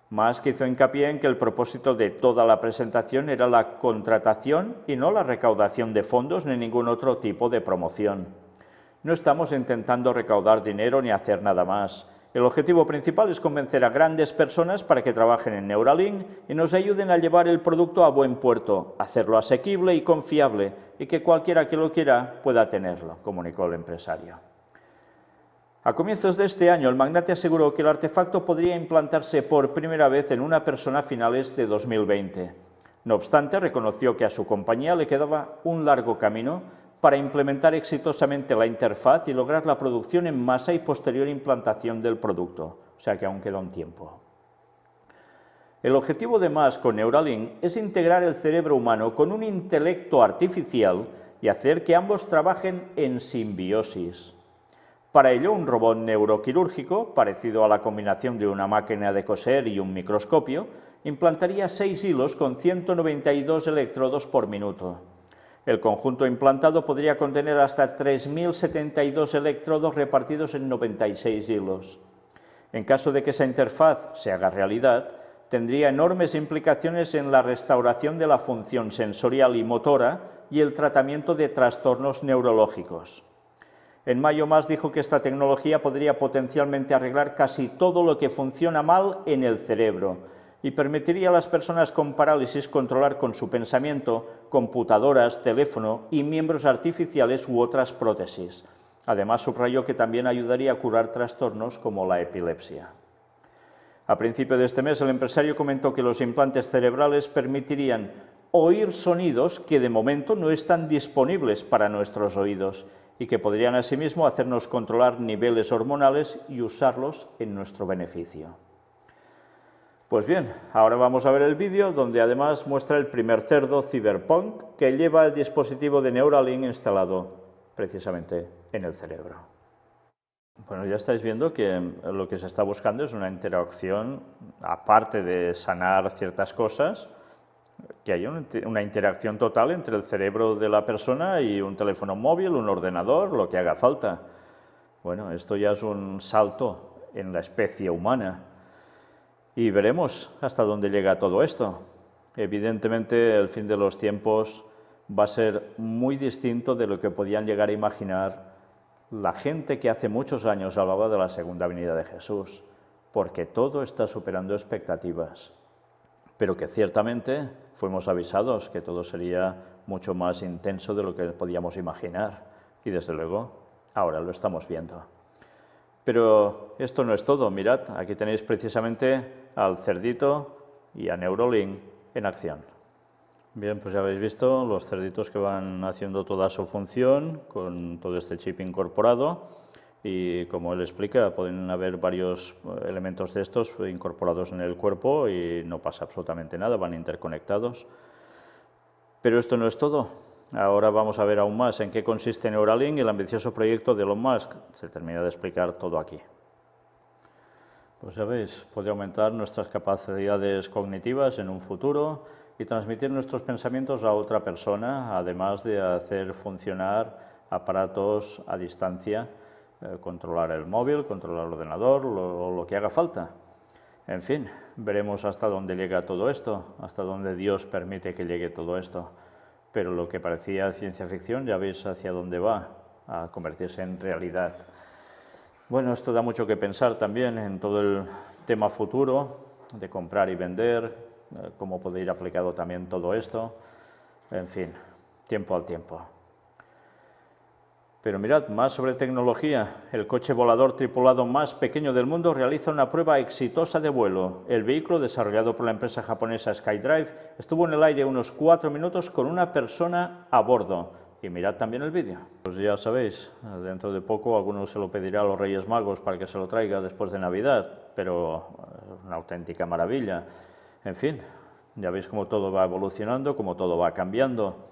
Musk hizo hincapié en que el propósito de toda la presentación era la contratación y no la recaudación de fondos ni ningún otro tipo de promoción. No estamos intentando recaudar dinero ni hacer nada más. El objetivo principal es convencer a grandes personas para que trabajen en Neuralink y nos ayuden a llevar el producto a buen puerto, hacerlo asequible y confiable y que cualquiera que lo quiera pueda tenerlo, comunicó el empresario. A comienzos de este año, el magnate aseguró que el artefacto podría implantarse por primera vez en una persona a finales de 2020. No obstante, reconoció que a su compañía le quedaba un largo camino para implementar exitosamente la interfaz y lograr la producción en masa y posterior implantación del producto, o sea que aún queda un tiempo. El objetivo de Musk con Neuralink es integrar el cerebro humano con un intelecto artificial y hacer que ambos trabajen en simbiosis. Para ello, un robot neuroquirúrgico, parecido a la combinación de una máquina de coser y un microscopio, implantaría 6 hilos con 192 electrodos por minuto. El conjunto implantado podría contener hasta 3.072 electrodos repartidos en 96 hilos. En caso de que esa interfaz se haga realidad, tendría enormes implicaciones en la restauración de la función sensorial y motora y el tratamiento de trastornos neurológicos. En mayo, Musk dijo que esta tecnología podría potencialmente arreglar casi todo lo que funciona mal en el cerebro y permitiría a las personas con parálisis controlar con su pensamiento computadoras, teléfono y miembros artificiales u otras prótesis. Además, subrayó que también ayudaría a curar trastornos como la epilepsia. A principio de este mes, el empresario comentó que los implantes cerebrales permitirían oír sonidos que de momento no están disponibles para nuestros oídos y que podrían asimismo hacernos controlar niveles hormonales y usarlos en nuestro beneficio. Pues bien, ahora vamos a ver el vídeo donde además muestra el primer cerdo Cyberpunk que lleva el dispositivo de Neuralink instalado precisamente en el cerebro. Bueno, ya estáis viendo que lo que se está buscando es una interacción, aparte de sanar ciertas cosas, que haya una interacción total entre el cerebro de la persona y un teléfono móvil, un ordenador, lo que haga falta. Bueno, esto ya es un salto en la especie humana. Y veremos hasta dónde llega todo esto. Evidentemente, el fin de los tiempos va a ser muy distinto de lo que podían llegar a imaginar la gente que hace muchos años hablaba de la segunda venida de Jesús, porque todo está superando expectativas, pero que ciertamente fuimos avisados que todo sería mucho más intenso de lo que podíamos imaginar, y desde luego ahora lo estamos viendo. Pero esto no es todo, mirad, aquí tenéis precisamente al cerdito y a Neuralink en acción. Bien, pues ya habéis visto los cerditos que van haciendo toda su función con todo este chip incorporado y, como él explica, pueden haber varios elementos de estos incorporados en el cuerpo y no pasa absolutamente nada, van interconectados. Pero esto no es todo. Ahora vamos a ver aún más en qué consiste Neuralink y el ambicioso proyecto de Elon Musk. Se termina de explicar todo aquí. Pues ya veis, puede aumentar nuestras capacidades cognitivas en un futuro y transmitir nuestros pensamientos a otra persona, además de hacer funcionar aparatos a distancia, controlar el móvil, controlar el ordenador, lo que haga falta. En fin, veremos hasta dónde llega todo esto, hasta dónde Dios permite que llegue todo esto. Pero lo que parecía ciencia ficción, ya veis hacia dónde va, a convertirse en realidad. Bueno, esto da mucho que pensar también en todo el tema futuro, de comprar y vender, cómo puede ir aplicado también todo esto, en fin, tiempo al tiempo. Pero mirad, más sobre tecnología. El coche volador tripulado más pequeño del mundo realiza una prueba exitosa de vuelo. El vehículo, desarrollado por la empresa japonesa SkyDrive, estuvo en el aire unos 4 minutos con una persona a bordo. Y mirad también el vídeo. Pues ya sabéis, dentro de poco algunos se lo pedirá a los Reyes Magos para que se lo traiga después de Navidad, pero es una auténtica maravilla. En fin, ya veis cómo todo va evolucionando, cómo todo va cambiando.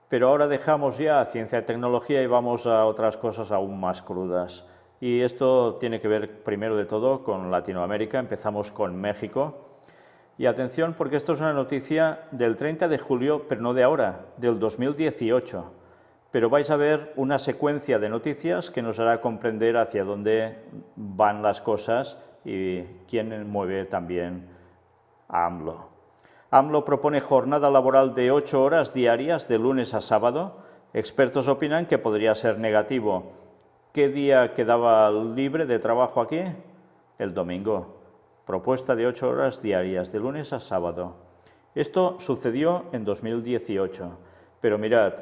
Pero ahora dejamos ya ciencia y tecnología y vamos a otras cosas aún más crudas. Y esto tiene que ver, primero de todo, con Latinoamérica. Empezamos con México. Y atención, porque esto es una noticia del 30 de julio, pero no de ahora, del 2018. Pero vais a ver una secuencia de noticias que nos hará comprender hacia dónde van las cosas y quién mueve también a AMLO. AMLO propone jornada laboral de 8 horas diarias de lunes a sábado. Expertos opinan que podría ser negativo. ¿Qué día quedaba libre de trabajo aquí? El domingo. Propuesta de 8 horas diarias de lunes a sábado. Esto sucedió en 2018, pero mirad,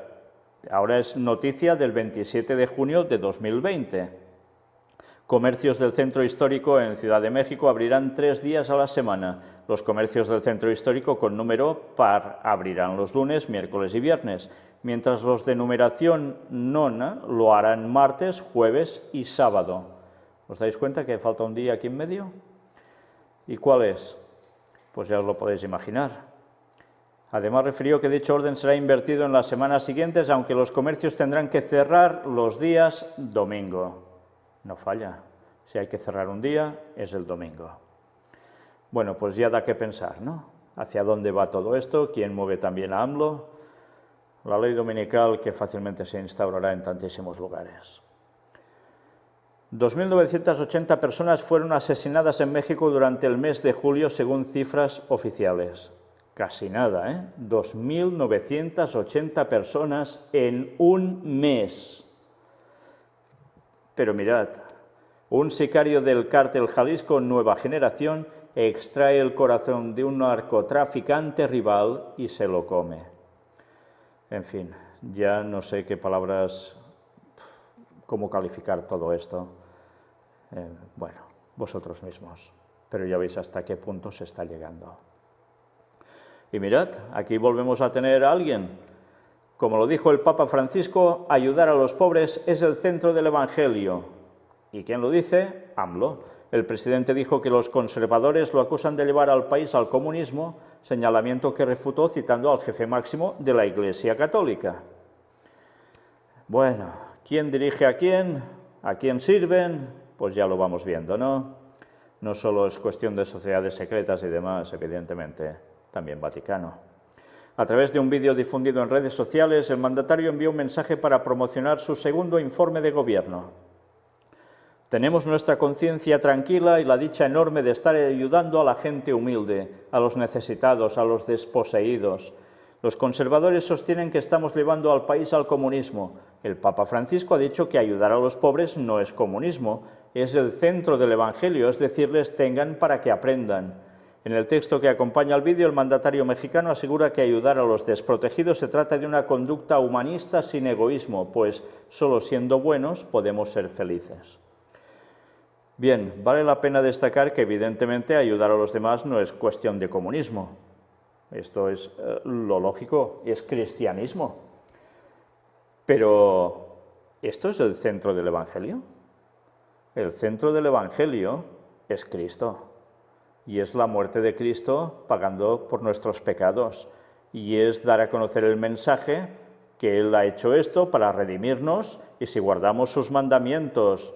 ahora es noticia del 27 de junio de 2020. Comercios del centro histórico en Ciudad de México abrirán 3 días a la semana. Los comercios del centro histórico con número par abrirán los lunes, miércoles y viernes, mientras los de numeración nona lo harán martes, jueves y sábado. ¿Os dais cuenta que falta un día aquí en medio? ¿Y cuál es? Pues ya os lo podéis imaginar. Además, refirió que dicho orden será invertido en las semanas siguientes, aunque los comercios tendrán que cerrar los días domingo. No falla. Si hay que cerrar un día, es el domingo. Bueno, pues ya da que pensar, ¿no? ¿Hacia dónde va todo esto? ¿Quién mueve también a AMLO? La ley dominical que fácilmente se instaurará en tantísimos lugares. 2.980 personas fueron asesinadas en México durante el mes de julio, según cifras oficiales. Casi nada, ¿eh? 2.980 personas en un mes. Pero mirad, un sicario del cártel Jalisco Nueva Generación extrae el corazón de un narcotraficante rival y se lo come. En fin, ya no sé qué palabras, cómo calificar todo esto. Bueno, vosotros mismos, pero ya veis hasta qué punto se está llegando. Y mirad, aquí volvemos a tener a alguien. Como lo dijo el Papa Francisco, ayudar a los pobres es el centro del Evangelio. ¿Y quién lo dice? AMLO. El presidente dijo que los conservadores lo acusan de llevar al país al comunismo, señalamiento que refutó citando al jefe máximo de la Iglesia Católica. Bueno, ¿quién dirige a quién? ¿A quién sirven? Pues ya lo vamos viendo, ¿no? No solo es cuestión de sociedades secretas y demás, evidentemente, también Vaticano. A través de un vídeo difundido en redes sociales, el mandatario envió un mensaje para promocionar su segundo informe de gobierno. Tenemos nuestra conciencia tranquila y la dicha enorme de estar ayudando a la gente humilde, a los necesitados, a los desposeídos. Los conservadores sostienen que estamos llevando al país al comunismo. El Papa Francisco ha dicho que ayudar a los pobres no es comunismo, es el centro del Evangelio, es decirles tengan para que aprendan. En el texto que acompaña al vídeo, el mandatario mexicano asegura que ayudar a los desprotegidos se trata de una conducta humanista sin egoísmo, pues solo siendo buenos podemos ser felices. Bien, vale la pena destacar que evidentemente ayudar a los demás no es cuestión de comunismo. Esto es lo lógico, es cristianismo. Pero, ¿esto es el centro del Evangelio? El centro del Evangelio es Cristo. Y es la muerte de Cristo pagando por nuestros pecados. Y es dar a conocer el mensaje que Él ha hecho esto para redimirnos, y si guardamos sus mandamientos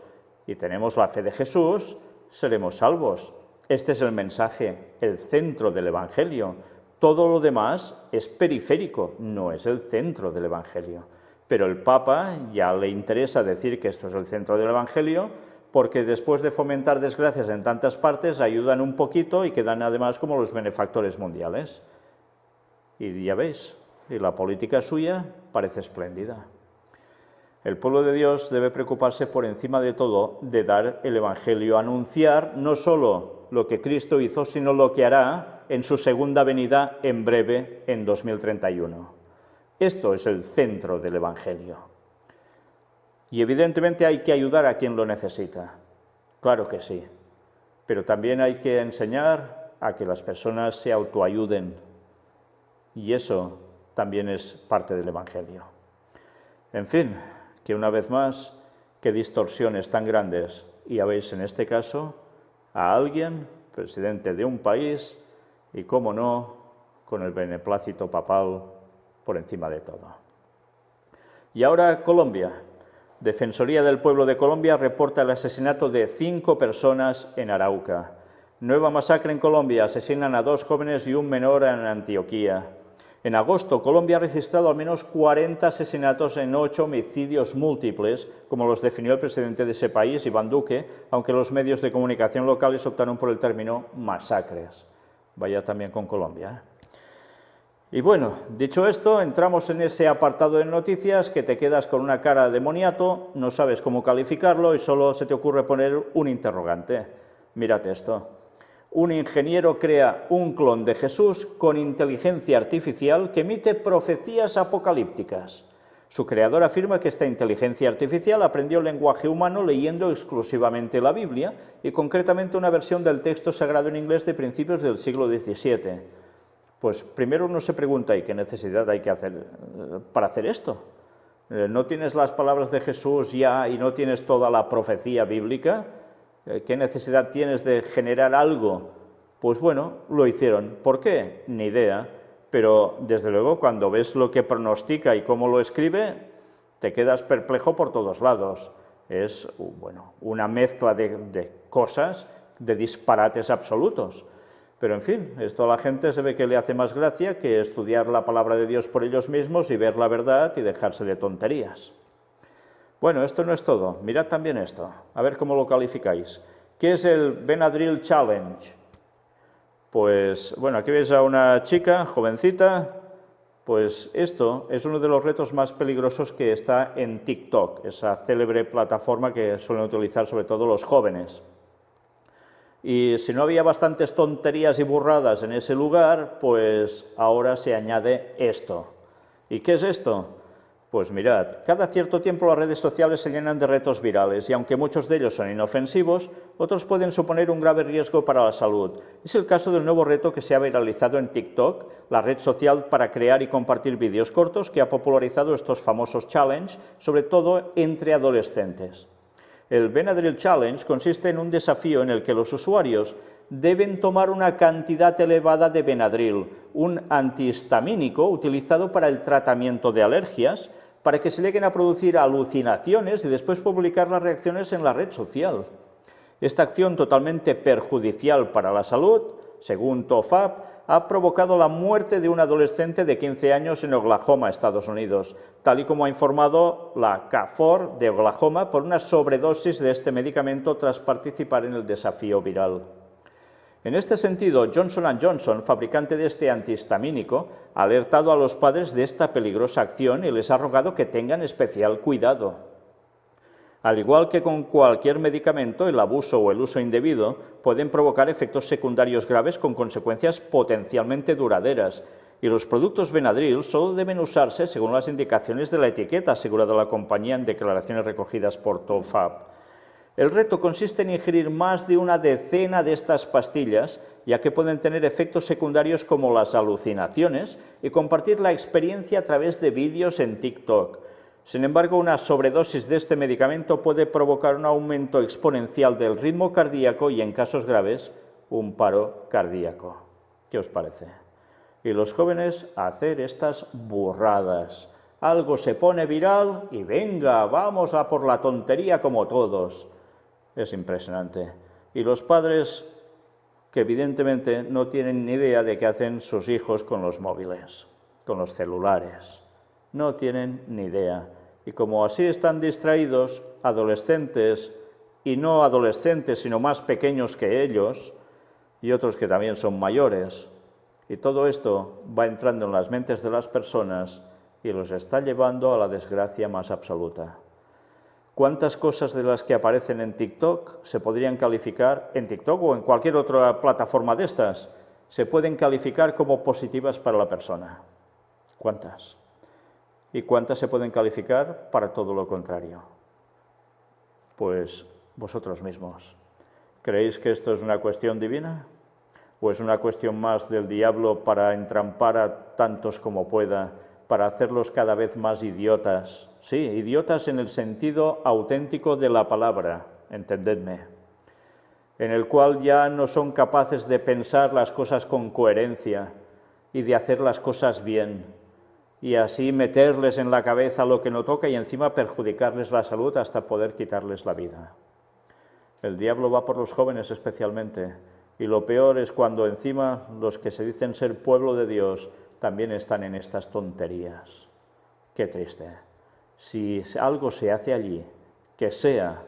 y tenemos la fe de Jesús, seremos salvos. Este es el mensaje, el centro del Evangelio. Todo lo demás es periférico, no es el centro del Evangelio. Pero el Papa ya le interesa decir que esto es el centro del Evangelio, porque después de fomentar desgracias en tantas partes, ayudan un poquito y quedan además como los benefactores mundiales. Y ya veis, y la política suya parece espléndida. El pueblo de Dios debe preocuparse por encima de todo de dar el Evangelio, anunciar no solo lo que Cristo hizo, sino lo que hará en su segunda venida en breve, en 2031. Esto es el centro del Evangelio. Y evidentemente hay que ayudar a quien lo necesita, claro que sí, pero también hay que enseñar a que las personas se autoayuden, y eso también es parte del Evangelio. En fin, que una vez más, qué distorsiones tan grandes, y ya veis en este caso a alguien, presidente de un país, y cómo no, con el beneplácito papal por encima de todo. Y ahora Colombia. Defensoría del Pueblo de Colombia reporta el asesinato de 5 personas en Arauca. Nueva masacre en Colombia, asesinan a 2 jóvenes y un menor en Antioquía. En agosto, Colombia ha registrado al menos 40 asesinatos en 8 homicidios múltiples, como los definió el presidente de ese país, Iván Duque, aunque los medios de comunicación locales optaron por el término masacres. Vaya también con Colombia, ¿eh? Y bueno, dicho esto, entramos en ese apartado de noticias que te quedas con una cara de moniato, no sabes cómo calificarlo y solo se te ocurre poner un interrogante. Mírate esto. Un ingeniero crea un clon de Jesús con inteligencia artificial que emite profecías apocalípticas. Su creador afirma que esta inteligencia artificial aprendió el lenguaje humano leyendo exclusivamente la Biblia y concretamente una versión del texto sagrado en inglés de principios del siglo XVII. Pues primero uno se pregunta, ¿y qué necesidad hay que hacer para hacer esto? ¿No tienes las palabras de Jesús ya y no tienes toda la profecía bíblica? ¿Qué necesidad tienes de generar algo? Pues bueno, lo hicieron. ¿Por qué? Ni idea. Pero desde luego cuando ves lo que pronostica y cómo lo escribe, te quedas perplejo por todos lados. Es bueno, una mezcla de cosas, de disparates absolutos. Pero en fin, esto a la gente se ve que le hace más gracia que estudiar la palabra de Dios por ellos mismos y ver la verdad y dejarse de tonterías. Bueno, esto no es todo, mirad también esto, a ver cómo lo calificáis. ¿Qué es el Benadryl Challenge? Pues, bueno, aquí veis a una chica, jovencita, pues esto es uno de los retos más peligrosos que está en TikTok, esa célebre plataforma que suelen utilizar sobre todo los jóvenes. Y si no había bastantes tonterías y burradas en ese lugar, pues ahora se añade esto. ¿Y qué es esto? Pues mirad, cada cierto tiempo las redes sociales se llenan de retos virales y aunque muchos de ellos son inofensivos, otros pueden suponer un grave riesgo para la salud. Es el caso del nuevo reto que se ha viralizado en TikTok, la red social para crear y compartir vídeos cortos que ha popularizado estos famosos challenge, sobre todo entre adolescentes. El Benadryl Challenge consiste en un desafío en el que los usuarios deben tomar una cantidad elevada de Benadryl, un antihistamínico utilizado para el tratamiento de alergias, para que se lleguen a producir alucinaciones y después publicar las reacciones en la red social. Esta acción totalmente perjudicial para la salud según TOFAP, ha provocado la muerte de un adolescente de 15 años en Oklahoma, Estados Unidos, tal y como ha informado la CAFOR de Oklahoma por una sobredosis de este medicamento tras participar en el desafío viral. En este sentido, Johnson & Johnson, fabricante de este antihistamínico, ha alertado a los padres de esta peligrosa acción y les ha rogado que tengan especial cuidado. Al igual que con cualquier medicamento, el abuso o el uso indebido pueden provocar efectos secundarios graves con consecuencias potencialmente duraderas, y los productos Benadryl solo deben usarse según las indicaciones de la etiqueta asegurada la compañía en declaraciones recogidas por TOFAP. El reto consiste en ingerir más de una decena de estas pastillas, ya que pueden tener efectos secundarios como las alucinaciones, y compartir la experiencia a través de vídeos en TikTok. Sin embargo, una sobredosis de este medicamento puede provocar un aumento exponencial del ritmo cardíaco y, en casos graves, un paro cardíaco. ¿Qué os parece? Y los jóvenes a hacer estas burradas. Algo se pone viral y venga, vamos a por la tontería como todos. Es impresionante. Y los padres, que evidentemente no tienen ni idea de qué hacen sus hijos con los móviles, con los celulares. No tienen ni idea. Y como así están distraídos, adolescentes, y no adolescentes, sino más pequeños que ellos, y otros que también son mayores, y todo esto va entrando en las mentes de las personas y los está llevando a la desgracia más absoluta. ¿Cuántas cosas de las que aparecen en TikTok se podrían calificar, en TikTok o en cualquier otra plataforma de estas, se pueden calificar como positivas para la persona? ¿Cuántas? ¿Y cuántas se pueden calificar para todo lo contrario? Pues vosotros mismos. ¿Creéis que esto es una cuestión divina? ¿O es una cuestión más del diablo para entrampar a tantos como pueda, para hacerlos cada vez más idiotas? Sí, idiotas en el sentido auténtico de la palabra, entendedme, en el cual ya no son capaces de pensar las cosas con coherencia y de hacer las cosas bien, y así meterles en la cabeza lo que no toca y encima perjudicarles la salud hasta poder quitarles la vida. El diablo va por los jóvenes especialmente, y lo peor es cuando encima los que se dicen ser pueblo de Dios también están en estas tonterías. Qué triste. Si algo se hace allí, que sea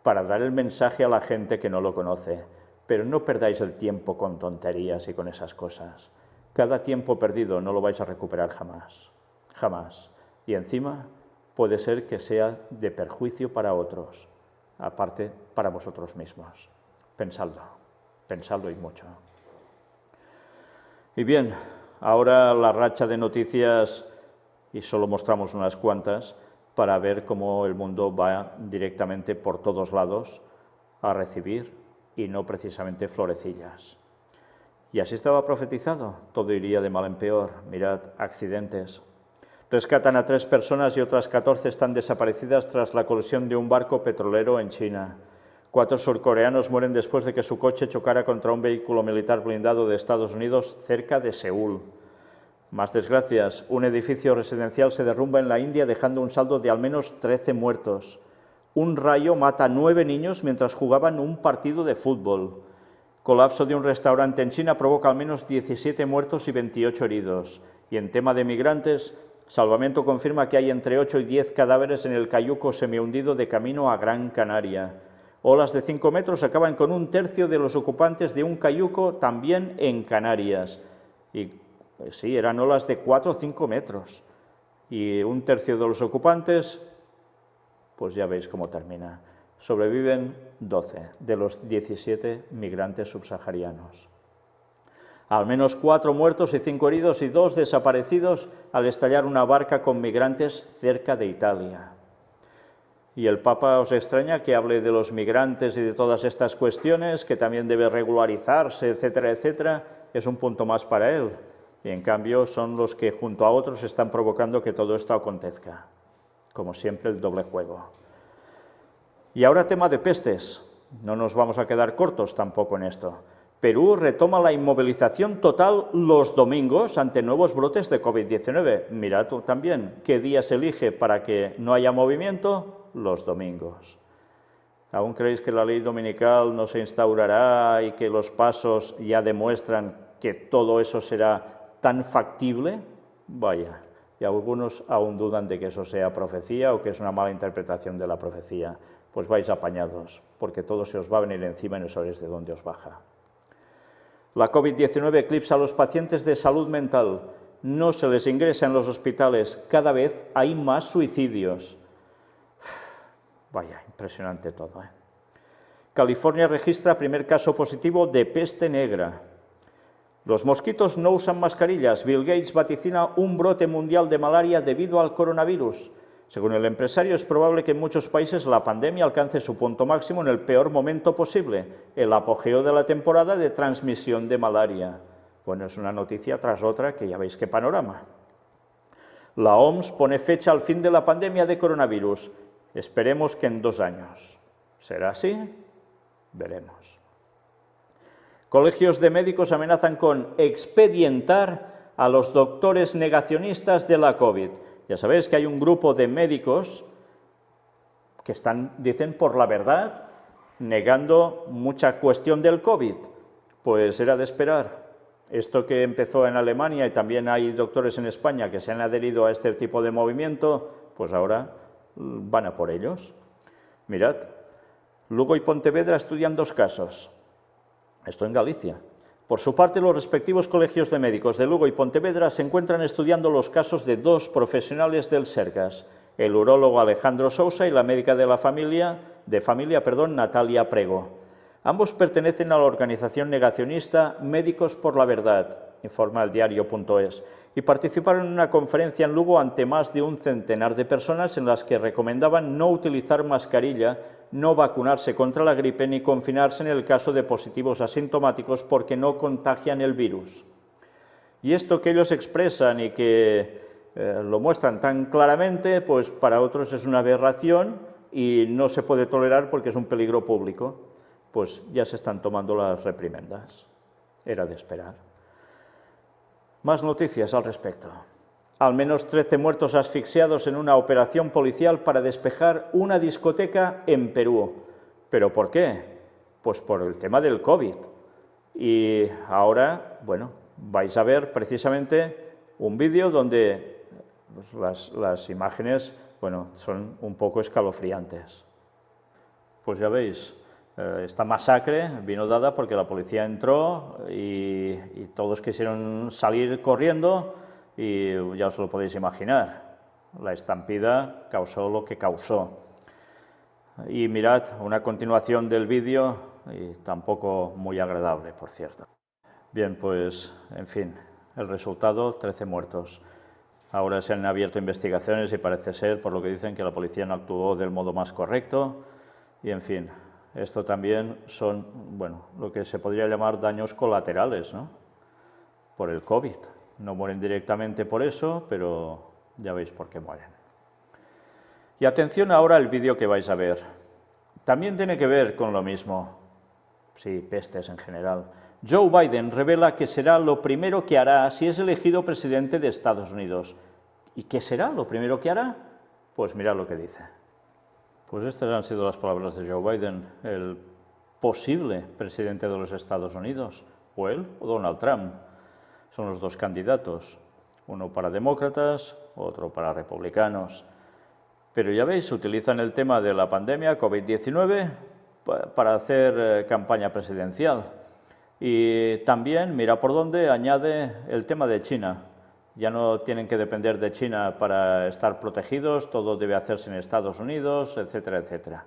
para dar el mensaje a la gente que no lo conoce, pero no perdáis el tiempo con tonterías y con esas cosas. Cada tiempo perdido no lo vais a recuperar jamás, jamás. Y encima puede ser que sea de perjuicio para otros, aparte para vosotros mismos. Pensadlo y mucho. Y bien, ahora la racha de noticias, y solo mostramos unas cuantas, para ver cómo el mundo va directamente por todos lados a recibir, y no precisamente florecillas. Y así estaba profetizado, todo iría de mal en peor. Mirad, accidentes. Rescatan a 3 personas y otras 14 están desaparecidas tras la colisión de un barco petrolero en China. 4 surcoreanos mueren después de que su coche chocara contra un vehículo militar blindado de Estados Unidos cerca de Seúl. Más desgracias, un edificio residencial se derrumba en la India dejando un saldo de al menos 13 muertos. Un rayo mata a 9 niños mientras jugaban un partido de fútbol. Colapso de un restaurante en China provoca al menos 17 muertos y 28 heridos. Y en tema de migrantes, Salvamento confirma que hay entre 8 y 10 cadáveres en el cayuco semihundido de camino a Gran Canaria. Olas de 5 metros acaban con 1/3 de los ocupantes de un cayuco también en Canarias. Y sí, eran olas de 4 o 5 metros. Y 1/3 de los ocupantes, pues ya veis cómo termina. Sobreviven 12 de los 17 migrantes subsaharianos. Al menos 4 muertos y 5 heridos y 2 desaparecidos al estallar una barca con migrantes cerca de Italia. Y el Papa, ¿os extraña que hable de los migrantes y de todas estas cuestiones, que también debe regularizarse, etcétera, etcétera? Es un punto más para él. Y en cambio son los que junto a otros están provocando que todo esto acontezca. Como siempre, el doble juego. Y ahora tema de pestes. No nos vamos a quedar cortos tampoco en esto. Perú retoma la inmovilización total los domingos ante nuevos brotes de COVID-19. Mirad también qué día se elige para que no haya movimiento, los domingos. ¿Aún creéis que la ley dominical no se instaurará y que los pasos ya demuestran que todo eso será tan factible? Vaya, y algunos aún dudan de que eso sea profecía o que es una mala interpretación de la profecía. Pues vais apañados, porque todo se os va a venir encima y no sabréis de dónde os baja. La COVID-19 eclipsa a los pacientes de salud mental. No se les ingresa en los hospitales. Cada vez hay más suicidios. Vaya, impresionante todo, ¿eh? California registra primer caso positivo de peste negra. Los mosquitos no usan mascarillas. Bill Gates vaticina un brote mundial de malaria debido al coronavirus. Según el empresario, es probable que en muchos países la pandemia alcance su punto máximo en el peor momento posible, el apogeo de la temporada de transmisión de malaria. Bueno, es una noticia tras otra que ya veis qué panorama. La OMS pone fecha al fin de la pandemia de coronavirus. Esperemos que en 2 años. ¿Será así? Veremos. Colegios de médicos amenazan con expedientar a los doctores negacionistas de la COVID. Ya sabéis que hay un grupo de médicos que dicen por la verdad, negando mucha cuestión del COVID. Pues era de esperar. Esto que empezó en Alemania y también hay doctores en España que se han adherido a este tipo de movimiento, pues ahora van a por ellos. Mirad, Lugo y Pontevedra estudian 2 casos. Esto en Galicia. Por su parte, los respectivos colegios de médicos de Lugo y Pontevedra se encuentran estudiando los casos de 2 profesionales del Sergas, el urólogo Alejandro Sousa y la médica de familia, Natalia Prego. Ambos pertenecen a la organización negacionista Médicos por la Verdad, informa el diario.es, y participaron en una conferencia en Lugo ante más de un centenar de personas en las que recomendaban no utilizar mascarilla, no vacunarse contra la gripe ni confinarse en el caso de positivos asintomáticos porque no contagian el virus. Y esto que ellos expresan y que lo muestran tan claramente, pues para otros es una aberración y no se puede tolerar porque es un peligro público. Pues ya se están tomando las reprimendas. Era de esperar. Más noticias al respecto. Al menos 13 muertos asfixiados en una operación policial para despejar una discoteca en Perú. ¿Pero por qué? Pues por el tema del COVID. Y ahora, bueno, vais a ver precisamente un vídeo donde las imágenes, bueno, son un poco escalofriantes. Pues ya veis, esta masacre vino dada porque la policía entró y todos quisieron salir corriendo y ya os lo podéis imaginar. La estampida causó lo que causó. Y mirad, una continuación del vídeo, y tampoco muy agradable, por cierto. Bien, pues, en fin, el resultado, 13 muertos. Ahora se han abierto investigaciones y parece ser, por lo que dicen, que la policía no actuó del modo más correcto. Y, en fin, esto también son, bueno, lo que se podría llamar daños colaterales, ¿no? Por el COVID. No mueren directamente por eso, pero ya veis por qué mueren. Y atención ahora al vídeo que vais a ver. También tiene que ver con lo mismo. Sí, pestes en general. Joe Biden revela que será lo primero que hará si es elegido presidente de Estados Unidos. ¿Y qué será lo primero que hará? Pues mirad lo que dice. Pues estas han sido las palabras de Joe Biden, el posible presidente de los Estados Unidos, o él o Donald Trump. Son los 2 candidatos, uno para demócratas, otro para republicanos. Pero ya veis, utilizan el tema de la pandemia COVID-19 para hacer campaña presidencial. Y también, mira por dónde, añade el tema de China. Ya no tienen que depender de China para estar protegidos, todo debe hacerse en Estados Unidos, etcétera, etcétera.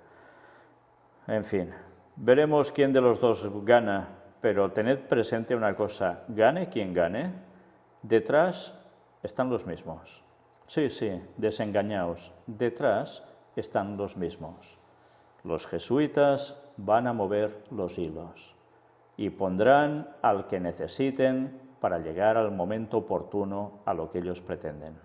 En fin, veremos quién de los 2 gana, pero tened presente una cosa, gane quien gane, detrás están los mismos. Sí, sí, desengañaos, detrás están los mismos. Los jesuitas van a mover los hilos y pondrán al que necesiten para llegar al momento oportuno a lo que ellos pretenden.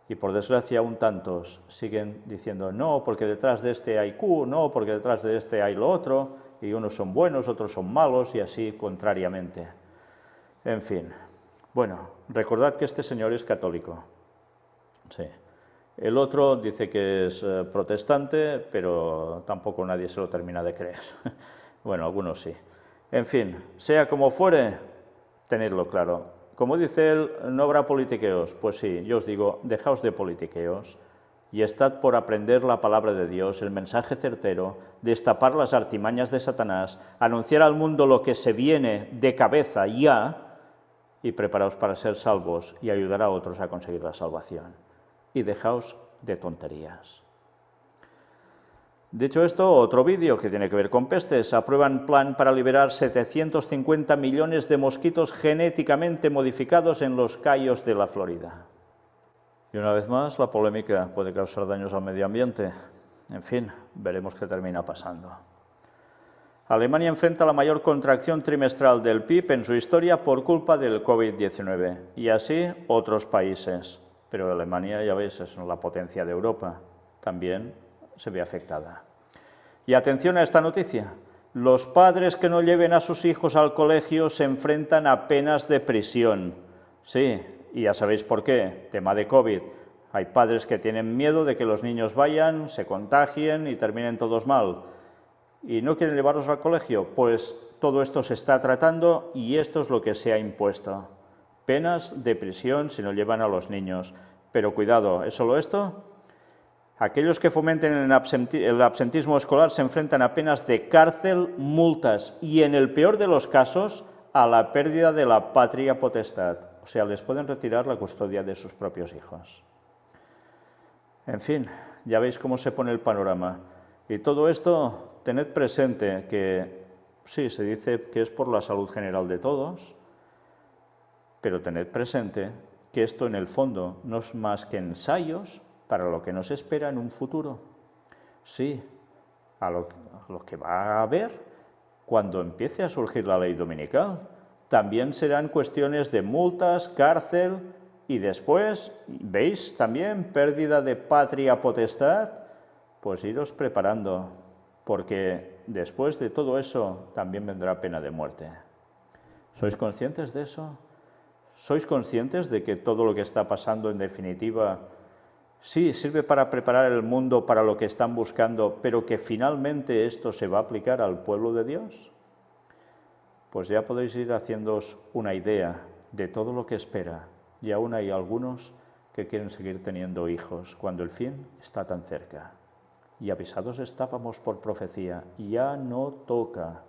Y por desgracia aún tantos siguen diciendo no, porque detrás de este hay Q, no, porque detrás de este hay lo otro, y unos son buenos, otros son malos, y así contrariamente. En fin, bueno, recordad que este señor es católico, sí, El otro dice que es protestante, pero tampoco nadie se lo termina de creer. Bueno, algunos sí. En fin, sea como fuere, tenedlo claro. Como dice él, no habrá politiqueos. Pues sí, yo os digo, dejaos de politiqueos y estad por aprender la palabra de Dios, el mensaje certero, destapar las artimañas de Satanás, anunciar al mundo lo que se viene de cabeza ya y preparaos para ser salvos y ayudar a otros a conseguir la salvación. Y dejaos de tonterías. Dicho esto, otro vídeo que tiene que ver con pestes. Aprueban plan para liberar 750 millones de mosquitos genéticamente modificados en los cayos de la Florida. Y una vez más, la polémica puede causar daños al medio ambiente. En fin, veremos qué termina pasando. Alemania enfrenta la mayor contracción trimestral del PIB en su historia por culpa del COVID-19. Y así otros países. Pero Alemania, ya veis, es la potencia de Europa. También se ve afectada. Y atención a esta noticia. Los padres que no lleven a sus hijos al colegio se enfrentan a penas de prisión. Sí, y ya sabéis por qué, tema de COVID. Hay padres que tienen miedo de que los niños vayan, se contagien y terminen todos mal. ¿Y no quieren llevarlos al colegio? Pues todo esto se está tratando y esto es lo que se ha impuesto. Penas de prisión si no llevan a los niños. Pero cuidado, ¿es solo esto? Aquellos que fomenten el absentismo escolar se enfrentan a penas de cárcel, multas y, en el peor de los casos, a la pérdida de la patria potestad. O sea, les pueden retirar la custodia de sus propios hijos. En fin, ya veis cómo se pone el panorama. Y todo esto, tened presente que sí, se dice que es por la salud general de todos, pero tened presente que esto en el fondo no es más que ensayos para lo que nos espera en un futuro. Sí, a lo que va a haber cuando empiece a surgir la ley dominical. También serán cuestiones de multas, cárcel y después, ¿veis? También pérdida de patria potestad. Pues iros preparando, porque después de todo eso también vendrá pena de muerte. ¿Sois conscientes de eso? ¿Sois conscientes de que todo lo que está pasando en definitiva sí, sirve para preparar el mundo para lo que están buscando, pero que finalmente esto se va a aplicar al pueblo de Dios? Pues ya podéis ir haciéndoos una idea de todo lo que espera. Y aún hay algunos que quieren seguir teniendo hijos cuando el fin está tan cerca. Y avisados estábamos por profecía, ya no toca.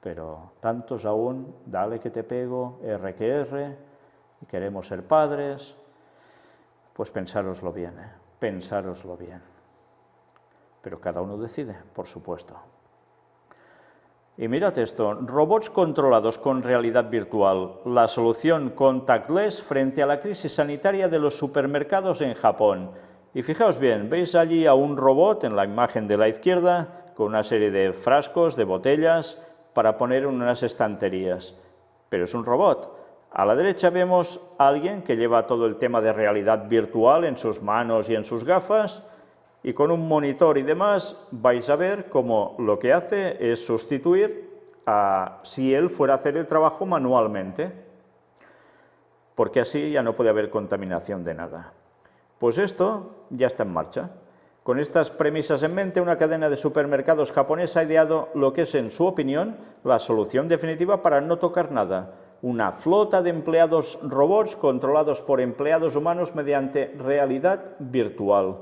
Pero tantos aún, dale que te pego, R que R, y queremos ser padres. Pues pensároslo bien, pensároslo bien. Pero cada uno decide, por supuesto. Y mirad esto, robots controlados con realidad virtual, la solución contactless frente a la crisis sanitaria de los supermercados en Japón. Y fijaos bien, veis allí a un robot en la imagen de la izquierda, con una serie de frascos, de botellas, para poner en unas estanterías. Pero es un robot. A la derecha vemos a alguien que lleva todo el tema de realidad virtual en sus manos y en sus gafas, y con un monitor y demás vais a ver cómo lo que hace es sustituir a si él fuera a hacer el trabajo manualmente, porque así ya no puede haber contaminación de nada. Pues esto ya está en marcha. Con estas premisas en mente, una cadena de supermercados japonesa ha ideado lo que es, en su opinión, la solución definitiva para no tocar nada. Una flota de empleados robots controlados por empleados humanos mediante realidad virtual.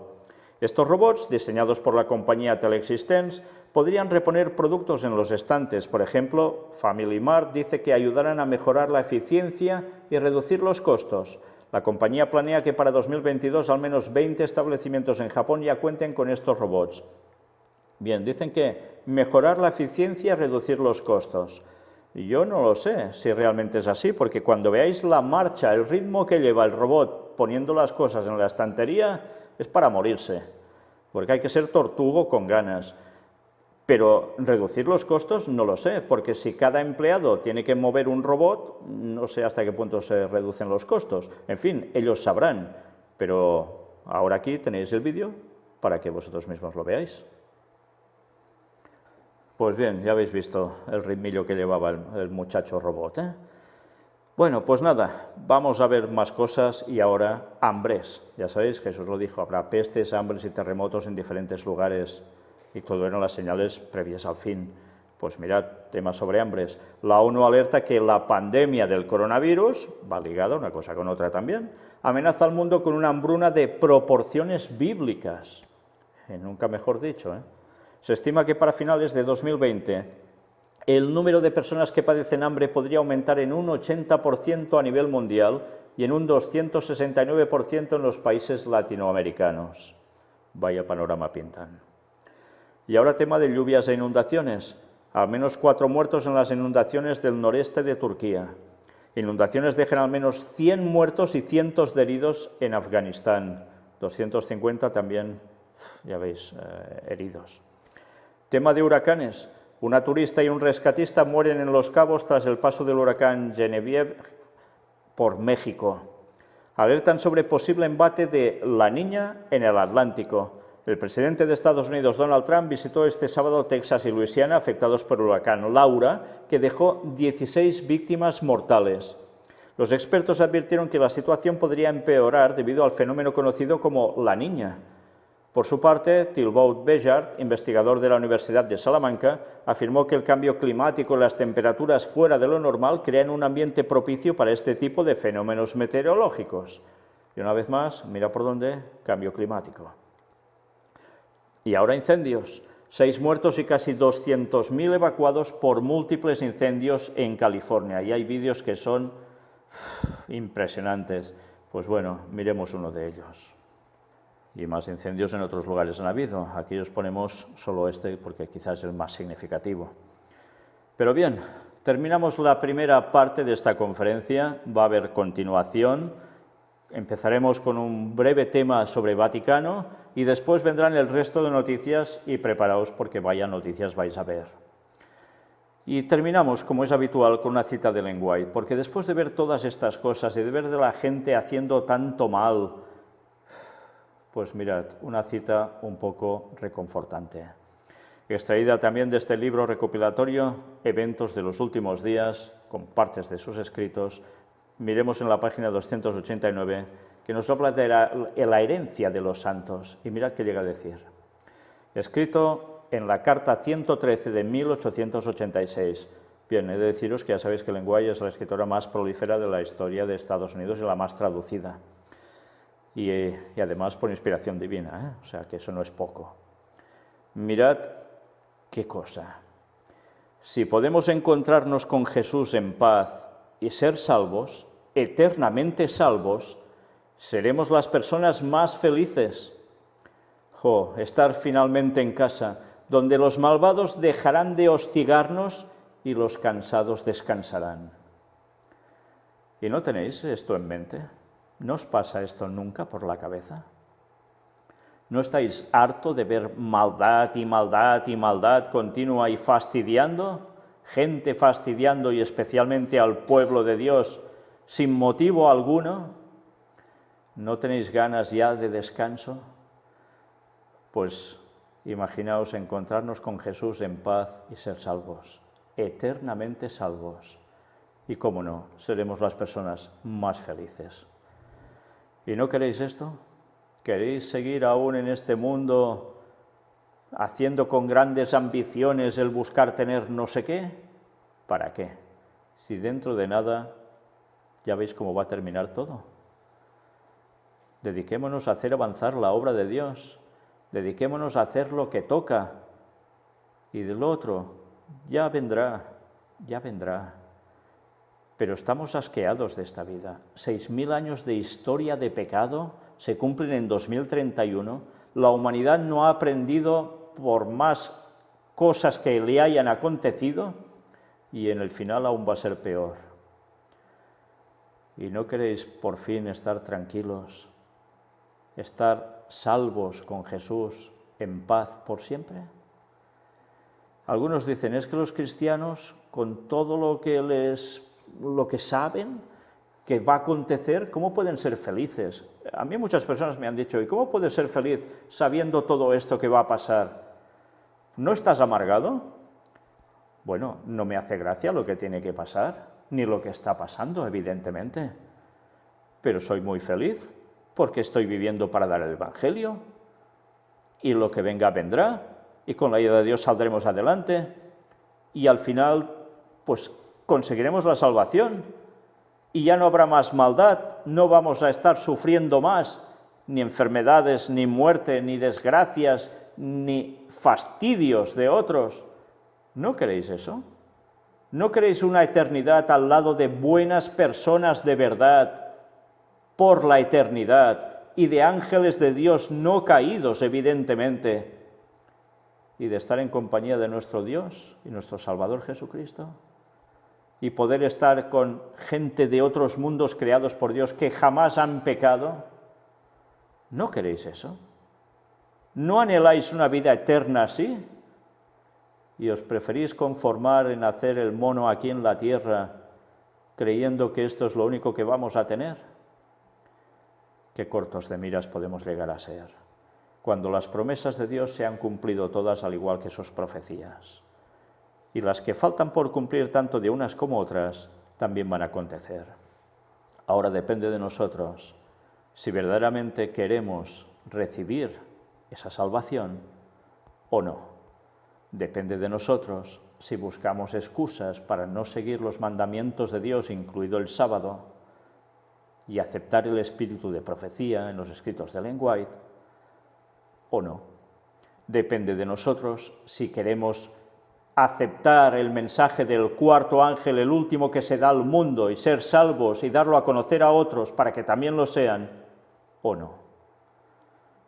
Estos robots, diseñados por la compañía Telexistence, podrían reponer productos en los estantes. Por ejemplo, Family Mart dice que ayudarán a mejorar la eficiencia y reducir los costos. La compañía planea que para 2022 al menos 20 establecimientos en Japón ya cuenten con estos robots. Bien, dicen que mejorar la eficiencia y reducir los costos. Yo no lo sé si realmente es así, porque cuando veáis la marcha, el ritmo que lleva el robot poniendo las cosas en la estantería, es para morirse, porque hay que ser tortugo con ganas. Pero reducir los costos no lo sé, porque si cada empleado tiene que mover un robot, no sé hasta qué punto se reducen los costos. En fin, ellos sabrán, pero ahora aquí tenéis el vídeo para que vosotros mismos lo veáis. Pues bien, ya habéis visto el ritmillo que llevaba el muchacho robot, ¿eh? Bueno, pues nada, vamos a ver más cosas y ahora hambres. Ya sabéis, Jesús lo dijo, habrá pestes, hambres y terremotos en diferentes lugares y todo eran las señales previas al fin. Pues mirad, temas sobre hambres. La ONU alerta que la pandemia del coronavirus, va ligada una cosa con otra también, amenaza al mundo con una hambruna de proporciones bíblicas. Nunca mejor dicho, ¿eh? Se estima que para finales de 2020 el número de personas que padecen hambre podría aumentar en un 80% a nivel mundial y en un 269% en los países latinoamericanos. Vaya panorama pintan. Y ahora tema de lluvias e inundaciones. Al menos 4 muertos en las inundaciones del noreste de Turquía. Inundaciones dejan al menos 100 muertos y cientos de heridos en Afganistán. 250 también, ya veis, heridos. Tema de huracanes. Una turista y un rescatista mueren en Los Cabos tras el paso del huracán Genevieve por México. Alertan sobre posible embate de La Niña en el Atlántico. El presidente de Estados Unidos, Donald Trump, visitó este sábado Texas y Luisiana, afectados por el huracán Laura, que dejó 16 víctimas mortales. Los expertos advirtieron que la situación podría empeorar debido al fenómeno conocido como La Niña. Por su parte, Thibaut Béjart, investigador de la Universidad de Salamanca, afirmó que el cambio climático y las temperaturas fuera de lo normal crean un ambiente propicio para este tipo de fenómenos meteorológicos. Y una vez más, mira por dónde, cambio climático. Y ahora incendios. 6 muertos y casi 200.000 evacuados por múltiples incendios en California. Y hay vídeos que son impresionantes. Pues bueno, miremos uno de ellos. Y más incendios en otros lugares han habido. Aquí os ponemos solo este porque quizás es el más significativo. Pero bien, terminamos la primera parte de esta conferencia. Va a haber continuación. Empezaremos con un breve tema sobre Vaticano y después vendrán el resto de noticias y preparaos porque vaya noticias vais a ver. Y terminamos, como es habitual, con una cita de Ellen White, porque después de ver todas estas cosas y de ver de la gente haciendo tanto mal, pues mirad, una cita un poco reconfortante. Extraída también de este libro recopilatorio, Eventos de los últimos días, con partes de sus escritos, miremos en la página 289, que nos habla de la herencia de los santos, y mirad qué llega a decir. Escrito en la carta 113 de 1886. Bien, he de deciros que ya sabéis que Ellen White es la escritora más prolífera de la historia de Estados Unidos y la más traducida. Y además por inspiración divina, o sea que eso no es poco. Mirad qué cosa. Si podemos encontrarnos con Jesús en paz y ser salvos, eternamente salvos, seremos las personas más felices. Estar finalmente en casa, donde los malvados dejarán de hostigarnos y los cansados descansarán. ¿Y no tenéis esto en mente? ¿No os pasa esto nunca por la cabeza? ¿No estáis harto de ver maldad y maldad y maldad continua y fastidiando? Gente fastidiando y especialmente al pueblo de Dios sin motivo alguno. ¿No tenéis ganas ya de descanso? Pues imaginaos encontrarnos con Jesús en paz y ser salvos, eternamente salvos. Y cómo no, seremos las personas más felices. ¿Y no queréis esto? ¿Queréis seguir aún en este mundo haciendo con grandes ambiciones el buscar tener no sé qué? ¿Para qué? Si dentro de nada ya veis cómo va a terminar todo. Dediquémonos a hacer avanzar la obra de Dios. Dediquémonos a hacer lo que toca. Y del otro, ya vendrá, ya vendrá. Pero estamos asqueados de esta vida. 6.000 años de historia de pecado se cumplen en 2031. La humanidad no ha aprendido por más cosas que le hayan acontecido y en el final aún va a ser peor. ¿Y no queréis por fin estar tranquilos, estar salvos con Jesús en paz por siempre? Algunos dicen, es que los cristianos, con todo lo que saben que va a acontecer, ¿cómo pueden ser felices? A mí muchas personas me han dicho, ¿y cómo puedes ser feliz sabiendo todo esto que va a pasar? ¿No estás amargado? Bueno, no me hace gracia lo que tiene que pasar. ni lo que está pasando, evidentemente. Pero soy muy feliz porque estoy viviendo para dar el Evangelio y lo que venga vendrá y con la ayuda de Dios saldremos adelante y al final pues conseguiremos la salvación y ya no habrá más maldad, no vamos a estar sufriendo más ni enfermedades, ni muerte, ni desgracias, ni fastidios de otros. ¿No queréis eso? ¿No queréis una eternidad al lado de buenas personas de verdad por la eternidad y de ángeles de Dios no caídos, evidentemente, y de estar en compañía de nuestro Dios y nuestro Salvador Jesucristo? Y poder estar con gente de otros mundos creados por Dios que jamás han pecado. ¿No queréis eso? ¿No anheláis una vida eterna así? Y os preferís conformar en hacer el mono aquí en la tierra, creyendo que esto es lo único que vamos a tener. Qué cortos de miras podemos llegar a ser, cuando las promesas de Dios se han cumplido todas al igual que sus profecías. Y las que faltan por cumplir tanto de unas como otras, también van a acontecer. Ahora depende de nosotros si verdaderamente queremos recibir esa salvación o no. Depende de nosotros si buscamos excusas para no seguir los mandamientos de Dios, incluido el sábado, y aceptar el espíritu de profecía en los escritos de Ellen White, o no. Depende de nosotros si queremos aceptar el mensaje del cuarto ángel, el último que se da al mundo, y ser salvos y darlo a conocer a otros para que también lo sean, o no.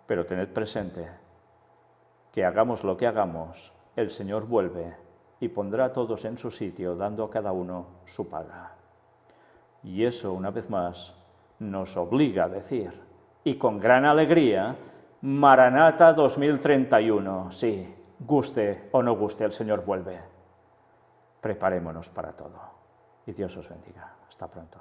Pero tened presente que hagamos lo que hagamos, el Señor vuelve y pondrá a todos en su sitio, dando a cada uno su paga. Y eso, una vez más, nos obliga a decir, y con gran alegría, Maranata 2031, sí, guste o no guste, el Señor vuelve. Preparémonos para todo. Y Dios os bendiga. Hasta pronto.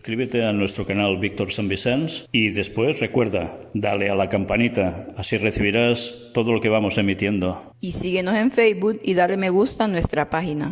Suscríbete a nuestro canal Víctor San Vicens y después recuerda, dale a la campanita, así recibirás todo lo que vamos emitiendo.
Y síguenos en Facebook y dale me gusta a nuestra página.